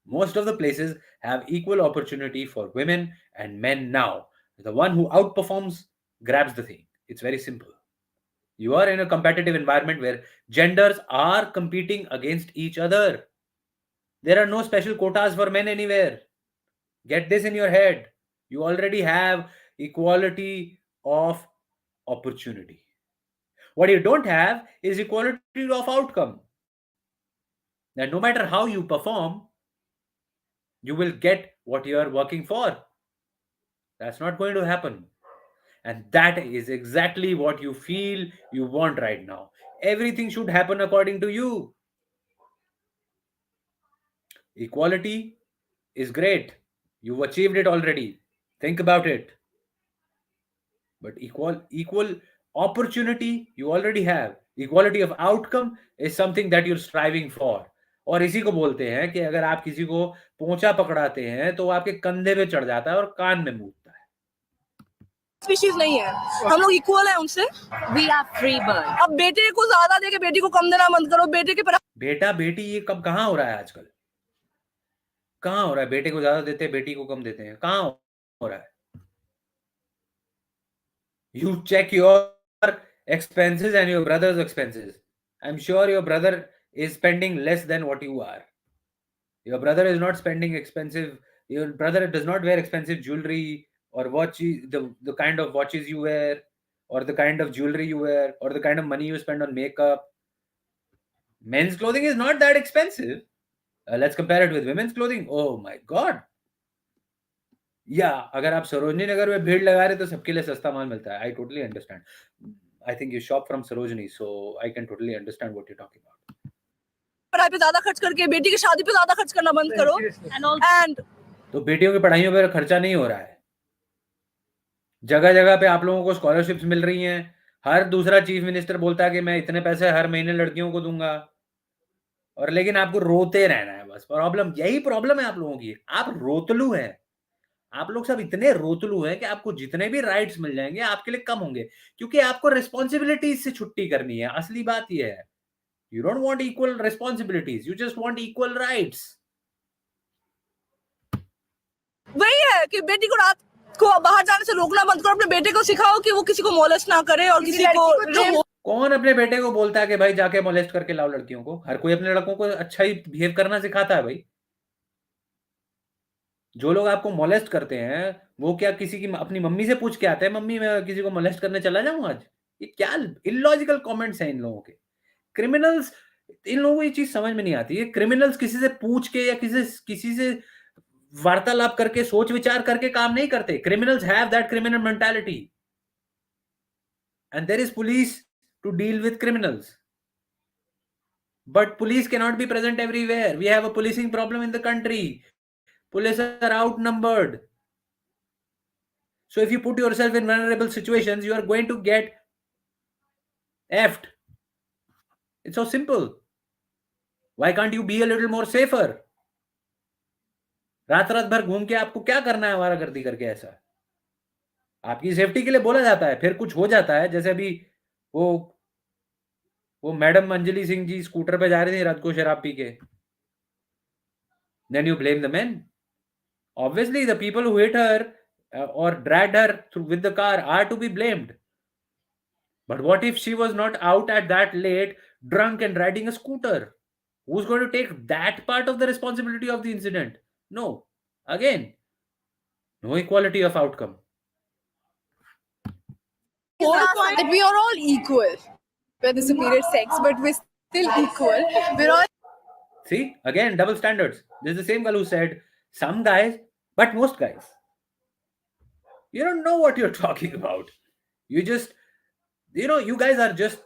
Most of the places have equal opportunity for women and men now. The one who outperforms grabs the thing. It's very simple. You are in a competitive environment where genders are competing against each other. There are no special quotas for men anywhere. Get this in your head. You already have equality of opportunity. What you don't have is equality of outcome. That no matter how you perform, you will get what you are working for. That's not going to happen. And that is exactly what you feel you want right now. Everything should happen according to you. Equality is great. You've achieved it already. Think about it. But equal opportunity you already have. Equality of outcome is something that you're striving for. और इसी को बोलते हैं कि अगर आप किसी को पोंछा पकड़ाते हैं तो वो आपके कंधे पे चढ़ जाता है और कान में मूतता है. स्पीशीज नहीं है, हम लोग इक्वल है उनसे. We are free bird. अब बेटे को ज्यादा दे के बेटी को कम देना बंद करो. बेटे के पर बेटा बेटी ये कब कहाँ हो रहा है आजकल? कहाँ हो रहा है? बेटे को ज्यादा देते हैं, बेटी को कम देते हैं. कहाँ हो रहा है? You check your expenses and your brother's expenses. I'm sure your brother is spending less than what you are. Your brother is not spending expensive. Your brother does not wear expensive jewelry or watch the kind of watches you wear, or the kind of jewelry you wear, or the kind of money you spend on makeup. Men's clothing is not that expensive. Let's compare it with women's clothing. Oh my God. या अगर आप सरोजनी नगर में भीड़ लगा रहे तो सबके लिए सस्ता माल मिलता है. I totally understand. I think you shop from Sarojini, so I can totally understand what you talking about. पढ़ाई पे ज्यादा खर्च करके बेटी की शादी पे ज्यादा खर्च करना बंद करो। एंड तो बेटियों की पढ़ाइयों पर खर्चा नहीं हो रहा है, जगह जगह पे आप लोगों को स्कॉलरशिप्स मिल रही हैं। हर दूसरा चीफ मिनिस्टर बोलता है कि मैं इतने पैसे हर महीने लड़कियों को दूंगा, और लेकिन आपको रोते रहना है बस। प्रॉब्लम यही प्रॉब्लम है आप लोगों की, आप रोतलू हैं। आप लोग सब इतने रोतलू हैं कि आपको जितने भी राइट्स मिल जाएंगे आपके लिए कम होंगे, क्योंकि आपको रिस्पॉन्सिबिलिटीज से छुट्टी करनी है। असली बात यह है, you don't want equal responsibilities, you just want equal rights. वही है कि बेटी को रात को बाहर जाने से रोकना बंद करो। अपने बेटे को सिखाओ कि वो किसी को मोलेस्ट ना करे और किसी को कौन अपने बेटे को बोलता है कि भाई जाके मोलेस्ट करके लाओ लड़कियों को? हर कोई अपने लड़कों को अच्छा ही बिहेव करना सिखाता है भाई। जो लोग आपको मोलेस्ट करते हैं वो क्या किसी की अपनी मम्मी से पूछ के आते हैं, मम्मी मैं किसी को मोलेस्ट करने चला जाऊं आज? ये क्या इलॉजिकल कमेंट्स हैं इन लोगों के। क्रिमिनल्स, इन लोगों को ये चीज समझ में नहीं आती है। क्रिमिनल्स किसी से पूछ के या किसी से वार्तालाप करके सोच विचार करके काम नहीं करते। Criminals have that criminal mentality and there is police to deal with criminals, but police cannot be present everywhere. We have a policing problem in the country. Police are outnumbered. So if you put yourself in vulnerable situations, you are going to get effed. It's so simple. Why can't you be a little more safer? रात रात भर घूम के आपको क्या करना है आवारागर्दी करके? ऐसा आपकी सेफ्टी के लिए बोला जाता है, फिर कुछ हो जाता है। जैसे अभी वो वो मैडम अंजलि सिंह जी स्कूटर पे जा रही थी रात को शराब पी के, then you blame the men. Obviously the people who hit her or dragged her through with the car are to be blamed. But what if she was not out at that late, drunk and riding a scooter? Who's going to take that part of the responsibility of the incident? No. Again, no equality of outcome. whole point that we are all equal. We're the superior sex, but we're still equal. We're all See, again, double standards. This is the same girl who said some guys, but most guys. You don't know what you're talking about. You just, you guys are just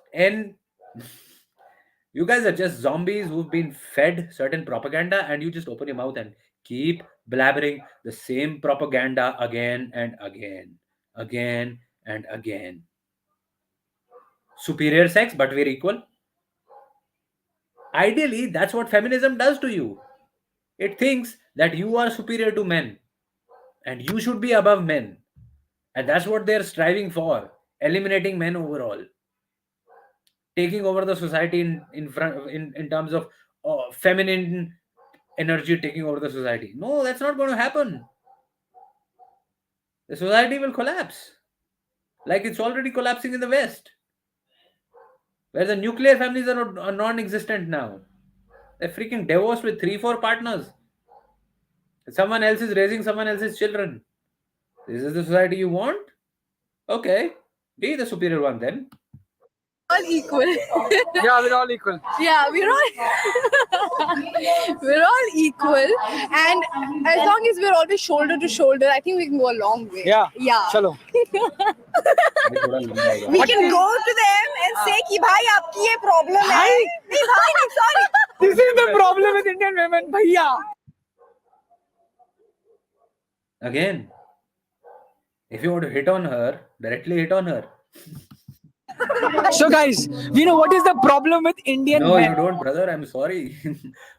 you guys are just zombies who've been fed certain propaganda, and you just open your mouth and keep blabbering the same propaganda again and again, again and again. Superior sex, but we're equal. Ideally, that's what feminism does to you. It thinks that you are superior to men and you should be above men. And that's what they're striving for, eliminating men overall, taking over the society in terms of feminine energy taking over the society. No, that's not going to happen. The society will collapse like it's already collapsing in the West, where the nuclear families are non-existent now. They're freaking divorced with 3-4 partners. Someone else is raising someone else's children. This is the society you want? Okay, be the superior one then. equal. Yeah, we're all equal. Yeah, we're all we're all equal, and as long as we're always shoulder to shoulder, I think we can go a long way. Yeah. Yeah. Chalo. We can go to them and say कि भाई आपकी ये problem है. नहीं भाई नहीं, sorry. This is the problem with Indian women, bhaiya. Again, if you want to hit on her, directly hit on her. So guys, we know what is the problem with Indian No, men. you don't, brother. I'm sorry,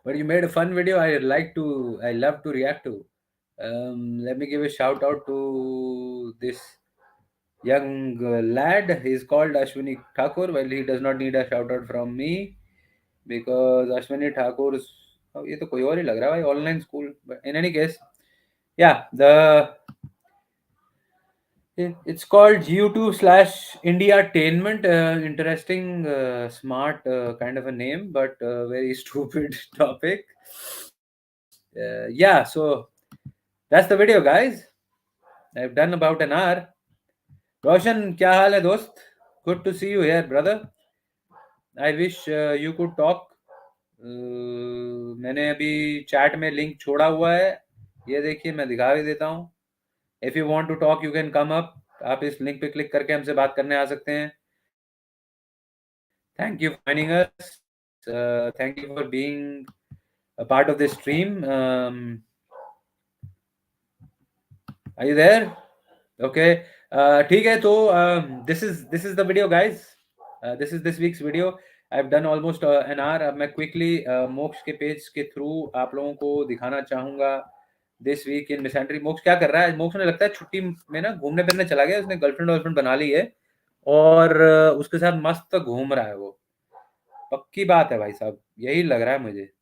but you made a fun video. I love to react to. Let me give a shout out to this young lad. He's called Ashwini Thakur. Well, he does not need a shout out from me because Ashwini Thakur's. Oh, ये तो कोई और ही लग रहा है भाई, online school. But in any case, yeah, it's called YouTube/Indiatainment. Interesting, smart kind of a name, but very stupid topic. Yeah, so that's the video, guys. I've done about an hour. Roshan, क्या हाल है दोस्त? Good to see you here, brother. I wish you could talk. मैंने अभी chat में link छोड़ा हुआ है, ये देखिए, मैं दिखा भी देता हूँ. If you want to talk, you can come up. आप इस लिंक पे क्लिक करके हमसे बात करने आ सकते हैं. Thank you for joining us. Thank you for being a part of this stream. Are you there? Okay. ठीक है, तो this is the video, guys. This is this week's video. I've done almost an hour. अब मैं quickly मोक्ष के page के through आप लोगों को दिखाना चाहूंगा दिस वीक इन मिसेंट्री। मोक्ष क्या कर रहा है? मोक्ष ने लगता है छुट्टी में ना घूमने फिरने चला गया, उसने गर्लफ्रेंड बना ली है और उसके साथ मस्त घूम रहा है वो। पक्की बात है भाई साहब, यही लग रहा है मुझे।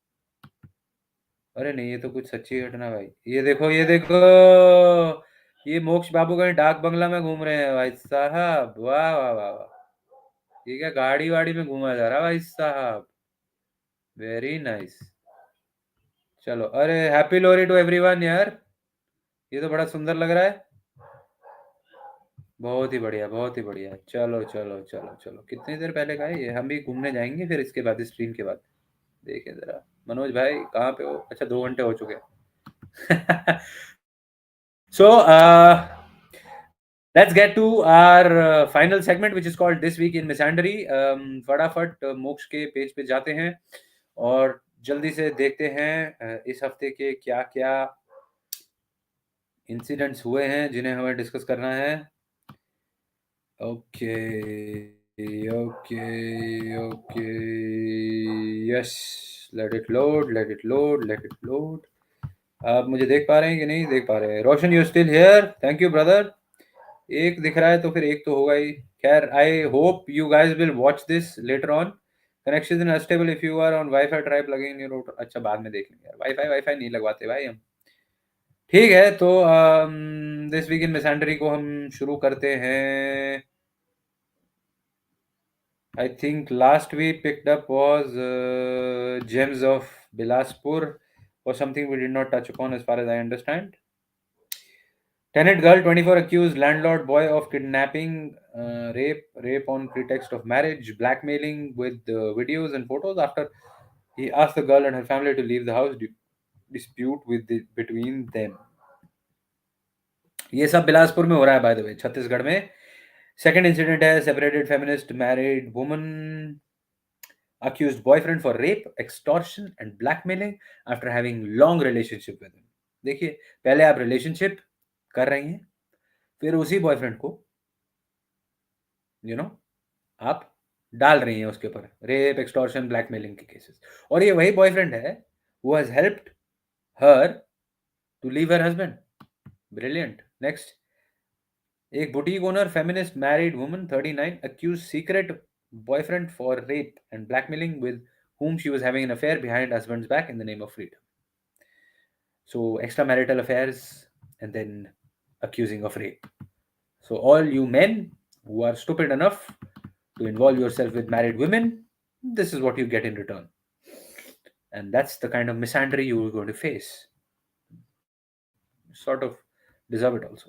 अरे नहीं, ये तो कुछ सच्ची घटना भाई। ये देखो, ये देखो, ये मोक्ष बाबू कहीं डाक बंगला में घूम रहे हैं भाई साहब। वाह वाह वाह वाह। ये क्या गाड़ी वाड़ी में घूमा जा रहा है भाई साहब? Very nice. चलो, अरे हैप्पी लोहरी टू एवरीवन यार। ये तो बड़ा सुंदर लग रहा है। बहुत ही बढ़िया, बहुत ही बढ़िया। चलो चलो चलो चलो, कितनी देर पहले का है ये? हम भी घूमने जाएंगे फिर इसके बाद, स्ट्रीम के बाद। देखे जरा मनोज भाई कहाँ पे हो? अच्छा, 2 घंटे हो चुके हैं। So, let's get to our final segment, which is called This Week in Misandry. फटाफट मोक्ष के पेज पे जाते हैं और जल्दी से देखते हैं इस हफ्ते के क्या क्या इंसिडेंट्स हुए हैं जिन्हें हमें डिस्कस करना है। Okay okay okay, yes, let it load, let it load, let it load. आप मुझे देख पा रहे हैं कि नहीं देख पा रहे हैं? Roshan, you still here? Thank you brother. एक दिख रहा है तो फिर एक तो होगा ही। खैर, I hope you guys will watch this later on. Connection is unstable if you are on wifi, try plugging in your router. अच्छा, बाद में देख लेंगे यार, वाईफाई वाईफाई नहीं लगवाते भाई हम। ठीक है, तो दिस वीक इन मिसेंड्री को हम शुरू करते हैं। I think last we picked up was James of Bilaspur or something we did not touch upon as far as I understand. Tenant girl 24 accused landlord boy of kidnapping, rape on pretext of marriage, blackmailing with videos and photos after he asked the girl and her family to leave the house. Dispute between them. ये सब बिलासपुर में हो रहा है by the way, Chhattisgarh में। Second incident है, separated feminist married woman accused boyfriend for rape, extortion and blackmailing after having long relationship with him. देखिए, पहले आप रिलेशनशिप कर रही हैं, फिर उसी बॉयफ्रेंड को आप डाल रही हैं उसके ऊपर रेप, एक्सटॉर्शन, ब्लैकमेलिंग के केसेस। और ये वही बॉयफ्रेंड है who has helped her to leave her husband. Brilliant. Next, एक boutique owner feminist married woman 39 accused secret boyfriend for rape and blackmailing with whom she was having an affair behind husband's back in the name of freedom. So extramarital affairs and then accusing of rape. So all you men who are stupid enough to involve yourself with married women, this is what you get in return. And that's the kind of misandry you are going to face. Sort of deserve it also.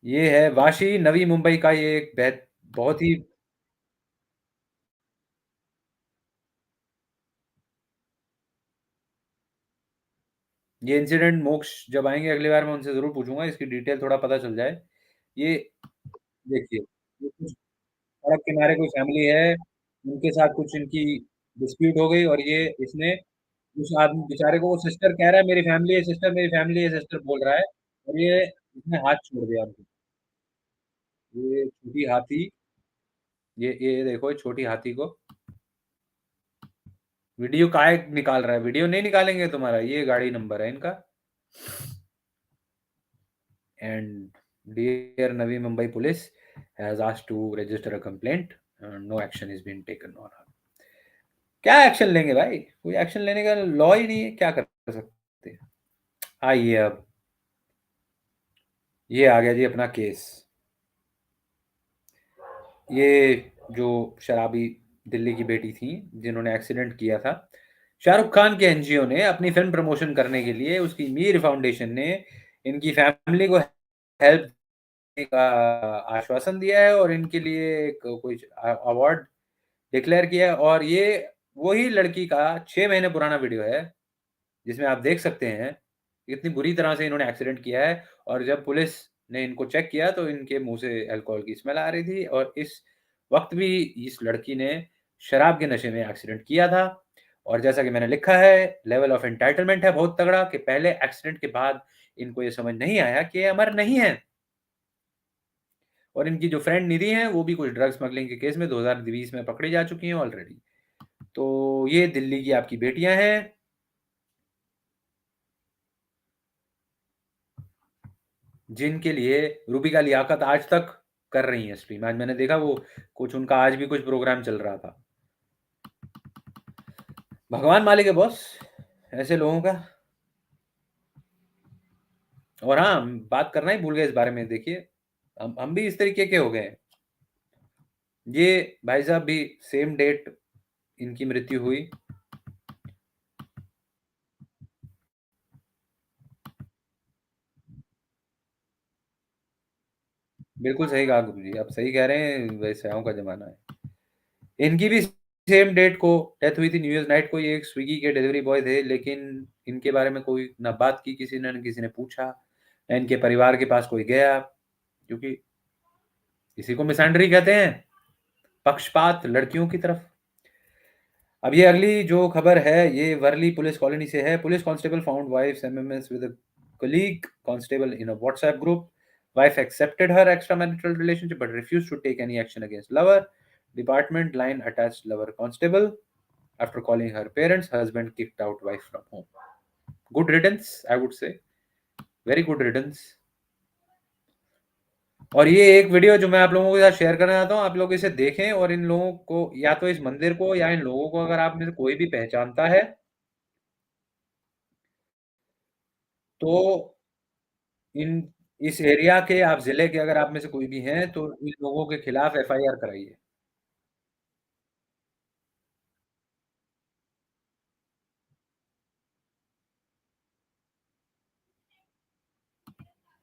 ये है वाशी नवी मुंबई का, ये एक बहुत ही ये incident मोक्ष जब आएंगे अगली बार मैं उनसे जरूर पूछूंगा, इसकी डिटेल थोड़ा पता चल जाए। ये देखिए, ये कुछ सड़क किनारे कोई फैमिली है, उनके साथ कुछ इनकी डिस्प्यूट हो गई और ये इसने उस आदमी बेचारे को, वो सिस्टर कह रहा है मेरी फैमिली है सिस्टर, मेरी फैमिली है सिस्टर बोल रहा है, और ये इसने हाथ छोड़ दिया उनको। ये छोटी हाथी, ये देखो, छोटी हाथी को वीडियो काहे निकाल रहा है? वीडियो नहीं निकालेंगे तुम्हारा, ये गाड़ी नंबर है इनका। And dear Navi Mumbai police has asked to register a complaint. No action is being taken on her. क्या एक्शन लेंगे भाई? कोई एक्शन लेने का लॉ ही नहीं है, क्या कर सकते हैं? आइए, अब ये आ गया जी अपना केस। ये जो शराबी दिल्ली की बेटी थी जिन्होंने एक्सीडेंट किया था, शाहरुख खान के एनजीओ ने अपनी फिल्म प्रमोशन करने के लिए, उसकी मीर फाउंडेशन ने इनकी फैमिली को हेल्प का आश्वासन दिया है और इनके लिए कोई अवार्ड डिक्लेयर किया है। और ये वही लड़की का 6 महीने पुराना वीडियो है जिसमें आप देख सकते हैं कितनी बुरी तरह से इन्होंने एक्सीडेंट किया है। और जब पुलिस ने इनको चेक किया तो इनके मुंह से अल्कोहल की स्मेल आ रही थी और इस वक्त भी इस लड़की ने शराब के नशे में एक्सीडेंट किया था। और जैसा कि मैंने लिखा है, लेवल ऑफ एंटाइटलमेंट है बहुत तगड़ा कि पहले एक्सीडेंट के बाद इनको ये समझ नहीं आया कि ये अमर नहीं है। और इनकी जो फ्रेंड निधि है वो भी कुछ ड्रग स्मगलिंग के केस में 2020 में पकड़ी जा चुकी हैं ऑलरेडी। तो ये दिल्ली की आपकी बेटियां हैं, जिनके लिए रूबी का लियाकत आज तक कर रही है स्ट्रीम। आज मैंने देखा वो कुछ उनका आज भी कुछ प्रोग्राम चल रहा था। भगवान मालिक है बॉस ऐसे लोगों का। और हाँ, बात करना ही भूल गए इस बारे में। देखिए, हम भी इस तरीके के हो गए हैं। ये भाई साहब भी सेम डेट इनकी मृत्यु हुई। बिल्कुल सही कहा गुरु जी, आप सही कह रहे हैं, वैसे का जमाना है। इनकी भी सेम डेट को डेथ हुई थी, न्यू ईयर नाइट को। ये एक स्विगी के डिलीवरी बॉय थे, लेकिन इनके बारे में कोई ना बात की किसी ने, न किसी ने पूछा, न इनके परिवार के पास कोई गया, क्योंकि इसी को मिसैंड्री कहते हैं, पक्षपात लड़कियों की तरफ। अब ये अगली जो खबर है ये वर्ली पुलिस कॉलोनी से है। Police constable found wife MMS with a colleague constable in a WhatsApp group. Wife accepted her extramarital relationship but refused to take any action against lover. Department line attached lover constable. After calling her parents, husband kicked out wife from home. Good riddance, I would say. Very good riddance. और ये एक video जो मैं आप लोगों के साथ share करना चाहता हूँ, आप लोग इसे देखें और इन लोगों को, या तो इस मंदिर को या इन लोगों को अगर आप में से कोई भी पहचानता है तो इन इस एरिया के, आप जिले के अगर आप में से कोई भी हैं तो इन लोगों के खिलाफ एफआईआर कराइए।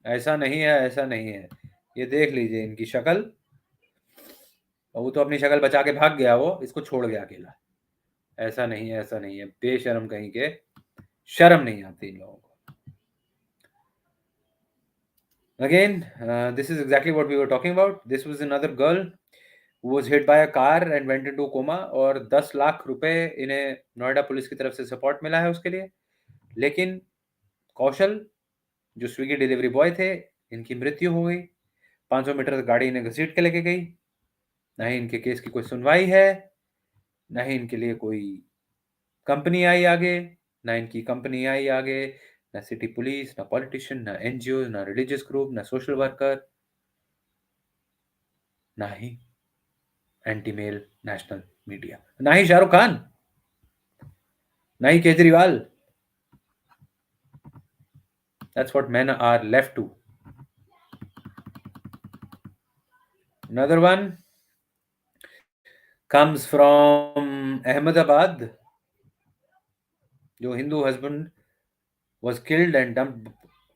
ऐसा नहीं है, ऐसा नहीं है। ये देख लीजिए इनकी शक्ल, और वो तो अपनी शक्ल बचा के भाग गया, वो इसको छोड़ गया अकेला। ऐसा नहीं है, ऐसा नहीं है, बेशर्म कहीं के, शर्म नहीं आती इन लोगों को। Again, this is exactly what we were talking about. This was another girl who was hit by a car and went into coma, और 10 लाख रुपए इन्हें नोएडा पुलिस की तरफ से सपोर्ट मिला है उसके लिए। लेकिन कौशल जो स्विगी डिलीवरी बॉय थे, इनकी मृत्यु हो गई। 500 मीटर तक गाड़ी इन्हें घसीट के लेके गई। ना ही इनके केस की कोई सुनवाई है, ना ही इनके लिए कोई कंपनी आई आगे, ना इनकी कंपनी आई आगे, ना सिटी पुलिस, ना पॉलिटिशियन, ना एनजीओ, ना रिलीजियस ग्रुप, ना सोशल वर्कर, ना ही एंटी मेल नेशनल मीडिया, ना ही शाहरुख खान, ना ही Kejriwal. That's what men are left to. Another one comes from Ahmedabad. जो Hindu husband was killed and dumped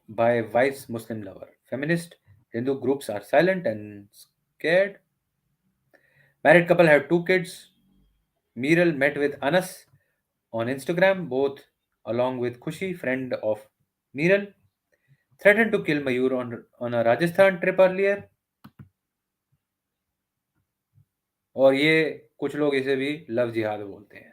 by wife's Muslim lover. Feminist Hindu groups are silent and scared. Married couple have 2 kids. Meeral met with Anas on Instagram, both along with Khushi, friend of Meeral. Threatened to kill Mayur on a Rajasthan trip earlier. और ये कुछ लोग इसे भी love जिहाद बोलते हैं।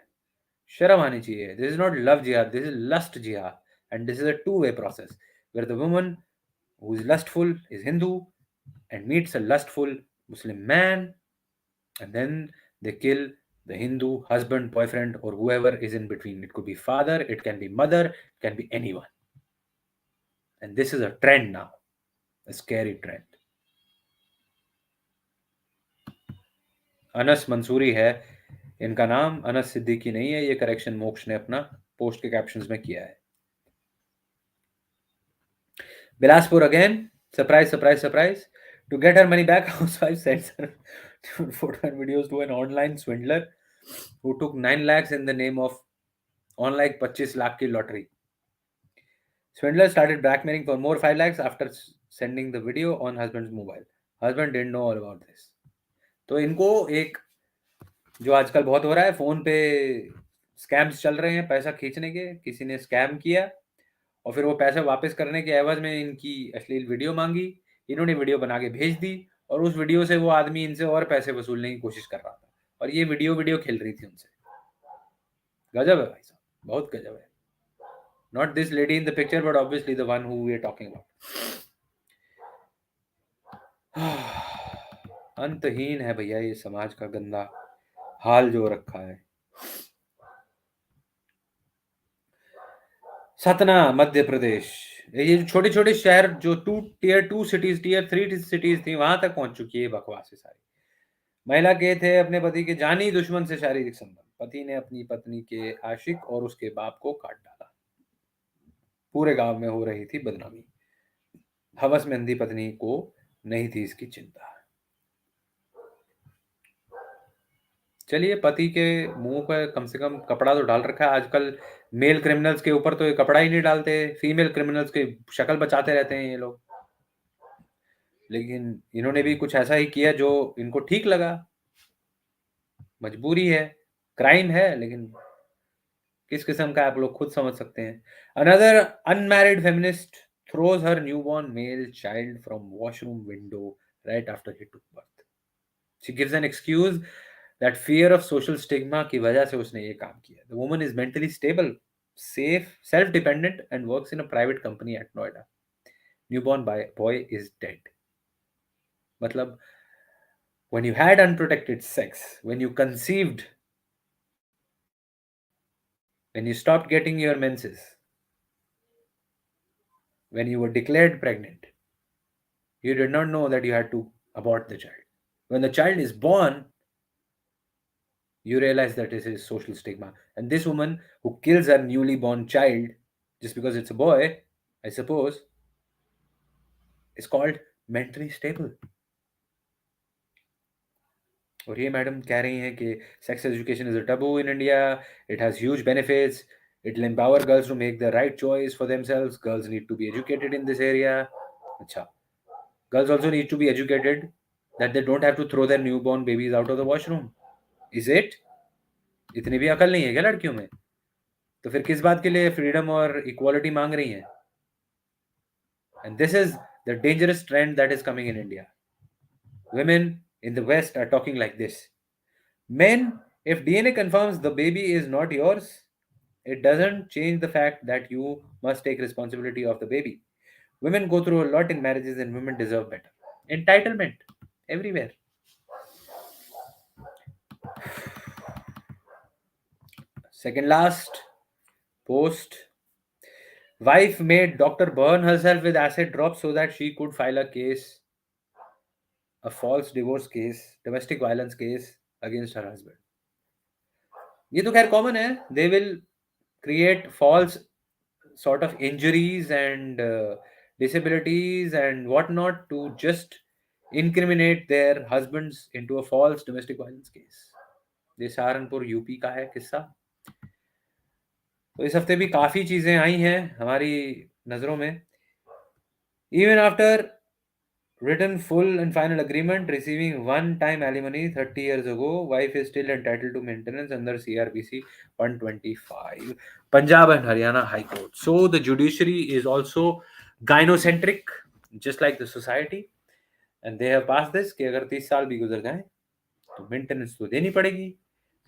शर्म आनी चाहिए। This is not love jihad, this is lust jihad, and this is a two way process where the woman who is lustful is Hindu and meets a lustful Muslim man, and then they kill the Hindu husband, boyfriend, or whoever is in between. It could be father, it can be mother, it can be anyone. And this is a trend now, a scary trend. Anas Mansoori है इनका नाम, अनस सिद्दीकी नहीं है। ये correction मोक्ष ने अपना post के कैप्शंस में किया है। Bilaspur again, surprise surprise surprise, to get her money back, housewife sends her photo and videos to an online swindler who took 9 lakhs in the name of online 25 lakh की lottery. Swindler started blackmailing for more 5 lakhs after sending the video on husband's mobile. Husband didn't know all about this. तो इनको एक जो आजकल बहुत हो रहा है, फोन पे स्कैम्स चल रहे हैं पैसा खींचने के। किसी ने स्कैम किया और फिर वो पैसे वापस करने के एवज में इनकी अश्लील वीडियो मांगी। इन्होंने वीडियो बना के भेज दी और उस वीडियो से वो आदमी इनसे और पैसे वसूलने की कोशिश कर रहा था। और ये वीडियो खेल रही थी उनसे। गजब है भाई साहब, बहुत गजब है। Not this lady in the picture but obviously the one who we are talking about. अंतहीन है भैया ये समाज का गंदा हाल जो रखा है। सतना मध्य प्रदेश, ये जो छोटे छोटे शहर जो टीयर 2 सिटीज, टीयर 3 सिटीज थी, वहां तक पहुंच चुकी है बकवास है सारी। महिला के थे अपने पति के जानी दुश्मन से शारीरिक संबंध, पति ने अपनी पत्नी के आशिक और उसके बाप को काट डाला। पूरे गांव में हो रही थी बदनामी। हवस में अंधी पत्नी को नहीं थी इसकी चिंता। चलिए, पति के मुंह पर कम से कम कपड़ा तो डाल रखा है। आजकल मेल क्रिमिनल्स के ऊपर तो ये कपड़ा ही नहीं डालते, फीमेल क्रिमिनल्स की शक्ल बचाते रहते हैं ये लोग। लेकिन इन्होंने भी कुछ ऐसा ही किया जो इनको ठीक लगा। मजबूरी है, क्राइम है, लेकिन किस किस्म का आप लोग खुद समझ सकते हैं। Another unmarried feminist throws her newborn male child from washroom window right after he took birth. She gives an excuse that fear of social stigma की वजह से उसने ये काम किया। The woman is mentally stable, safe, self dependent and works in a private company at Noida. Newborn boy is dead. मतलब when you had unprotected sex, when you conceived, when you stopped getting your menses, when you were declared pregnant, you did not know that you had to abort the child. When the child is born, you realize that this is social stigma. And this woman who kills her newly born child just because it's a boy, I suppose, is called mentally stable. और ये madam कह रही हैं कि sex education is a taboo in India, it has huge benefits, it will empower girls to make the right choice for themselves, girls need to be educated in this area. अच्छा, girls also need to be educated that they don't have to throw their newborn babies out of the washroom. Is it? इतनी भी अकल नहीं है क्या लड़कियों में? तो फिर किस बात के लिए फ्रीडम और इक्वालिटी मांग रही हैं? And this is the dangerous trend that is coming in India. Women in the West are talking like this. Men, if DNA confirms the baby is not yours, it doesn't change the fact that you must take responsibility of the baby. Women go through a lot in marriages and women deserve better. Entitlement everywhere. Second last post. Wife made doctor burn herself with acid drops so that she could file a case, a false divorce case, domestic violence case against her husband. ये तो खैर common है. They will create false sort of injuries and disabilities and whatnot to just incriminate their husbands into a false domestic violence case. ये Saharanpur UP का है किस्सा. तो इस हफ्ते भी काफी चीजें आई हैं हमारी नजरों में. Even after written full and final agreement receiving one-time alimony 30 years ago, wife is still entitled to maintenance under CRPC 125, Punjab and Haryana High Court. So the judiciary is also gynocentric, just like the society, and they have passed this कि अगर 30 साल भी गुजर जाए तो maintenance तो देनी पड़ेगी.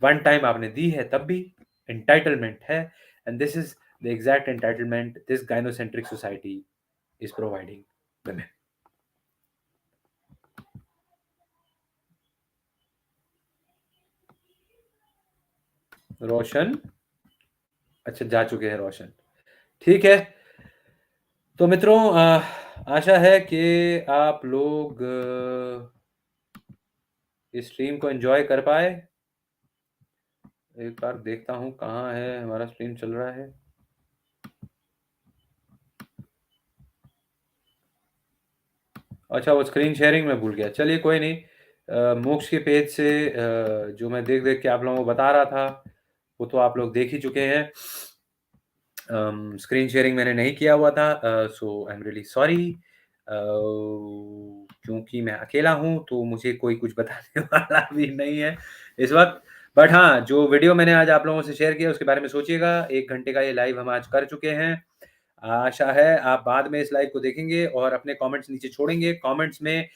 वन टाइम आपने दी है तब भी एंटाइटलमेंट है, and this is the exact entitlement this gynocentric society is providing women. रोशन, अच्छा जा चुके हैं रोशन, ठीक है. तो मित्रों, आशा है कि आप लोग इस स्ट्रीम को एंजॉय कर पाए. एक बार देखता हूं कहाँ है हमारा स्ट्रीम चल रहा है. अच्छा, वो स्क्रीन शेयरिंग में भूल गया. चलिए कोई नहीं. मोक्ष के पेज से जो मैं देख देख के आप लोगों को बता रहा था वो तो आप लोग देख ही चुके हैं. स्क्रीन शेयरिंग मैंने नहीं किया हुआ था, सो आई एम रियली सॉरी. क्योंकि मैं अकेला हूं तो मुझे कोई कुछ बताने वाला भी नहीं है इस वक्त. बट हाँ, जो वीडियो मैंने आज आप लोगों से शेयर किया उसके बारे में सोचिएगा. 1 घंटे का ये लाइव हम आज कर चुके हैं. आशा है आप बाद में इस लाइव को देखेंगे और अपने कमेंट्स नीचे छोड़ेंगे. कमेंट्स में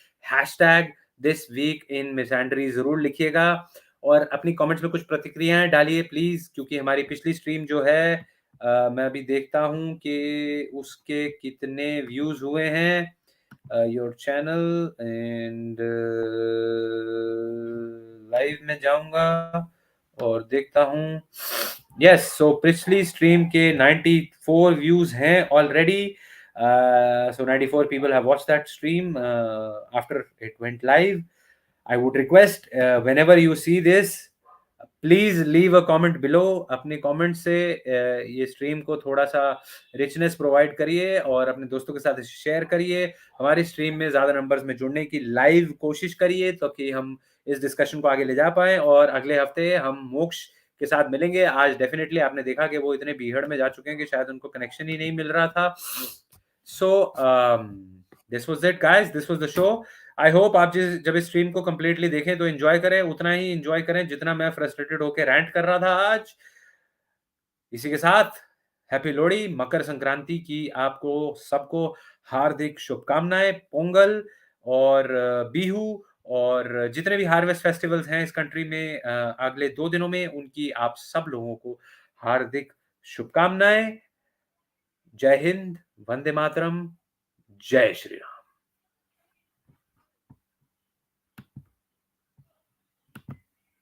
#this week in Misandry जरूर लिखिएगा और अपनी कमेंट्स में कुछ प्रतिक्रियाएँ डालिए प्लीज़, क्योंकि हमारी पिछली स्ट्रीम जो है मैं अभी देखता हूँ कि उसके कितने व्यूज़ हुए हैं। योर चैनल एंड लाइव में जाऊँगा और देखता हूँ। यस, सो पिछली स्ट्रीम के 94 व्यूज़ हैं already. So 94 people have watched that stream after it went live. I would request whenever you see this, please leave a comment below. अपने कमेंट से ये स्ट्रीम को थोड़ा सा रिचनेस प्रोवाइड करिए और अपने दोस्तों के साथ शेयर करिए। हमारी स्ट्रीम में ज्यादा नंबर्स में जुड़ने की लाइव कोशिश करिए ताकि हम इस डिस्कशन को आगे ले जा पाए। और अगले हफ्ते हम मोक्ष के साथ मिलेंगे। आज डेफिनेटली आपने देखा कि वो इतने बीहड़ में जा चुके हैं कि शायद उनको कनेक्शन ही नहीं मिल रहा था। So this was it guys, this was the show. I hope आप जब इस स्ट्रीम को कंप्लीटली देखें तो एंजॉय करें, उतना ही एंजॉय करें जितना मैं फ्रस्ट्रेटेड होकर रैंट कर रहा था आज। इसी के साथ हैप्पी लोहड़ी, मकर संक्रांति की आपको सबको हार्दिक शुभकामनाएं। पोंगल और बिहू और जितने भी हार्वेस्ट फेस्टिवल्स हैं इस कंट्री में अगले 2 दिनों में, उनकी आप सब लोगों को हार्दिक शुभकामनाएं। जय हिंद, वंदे मातरम, जय श्री राम।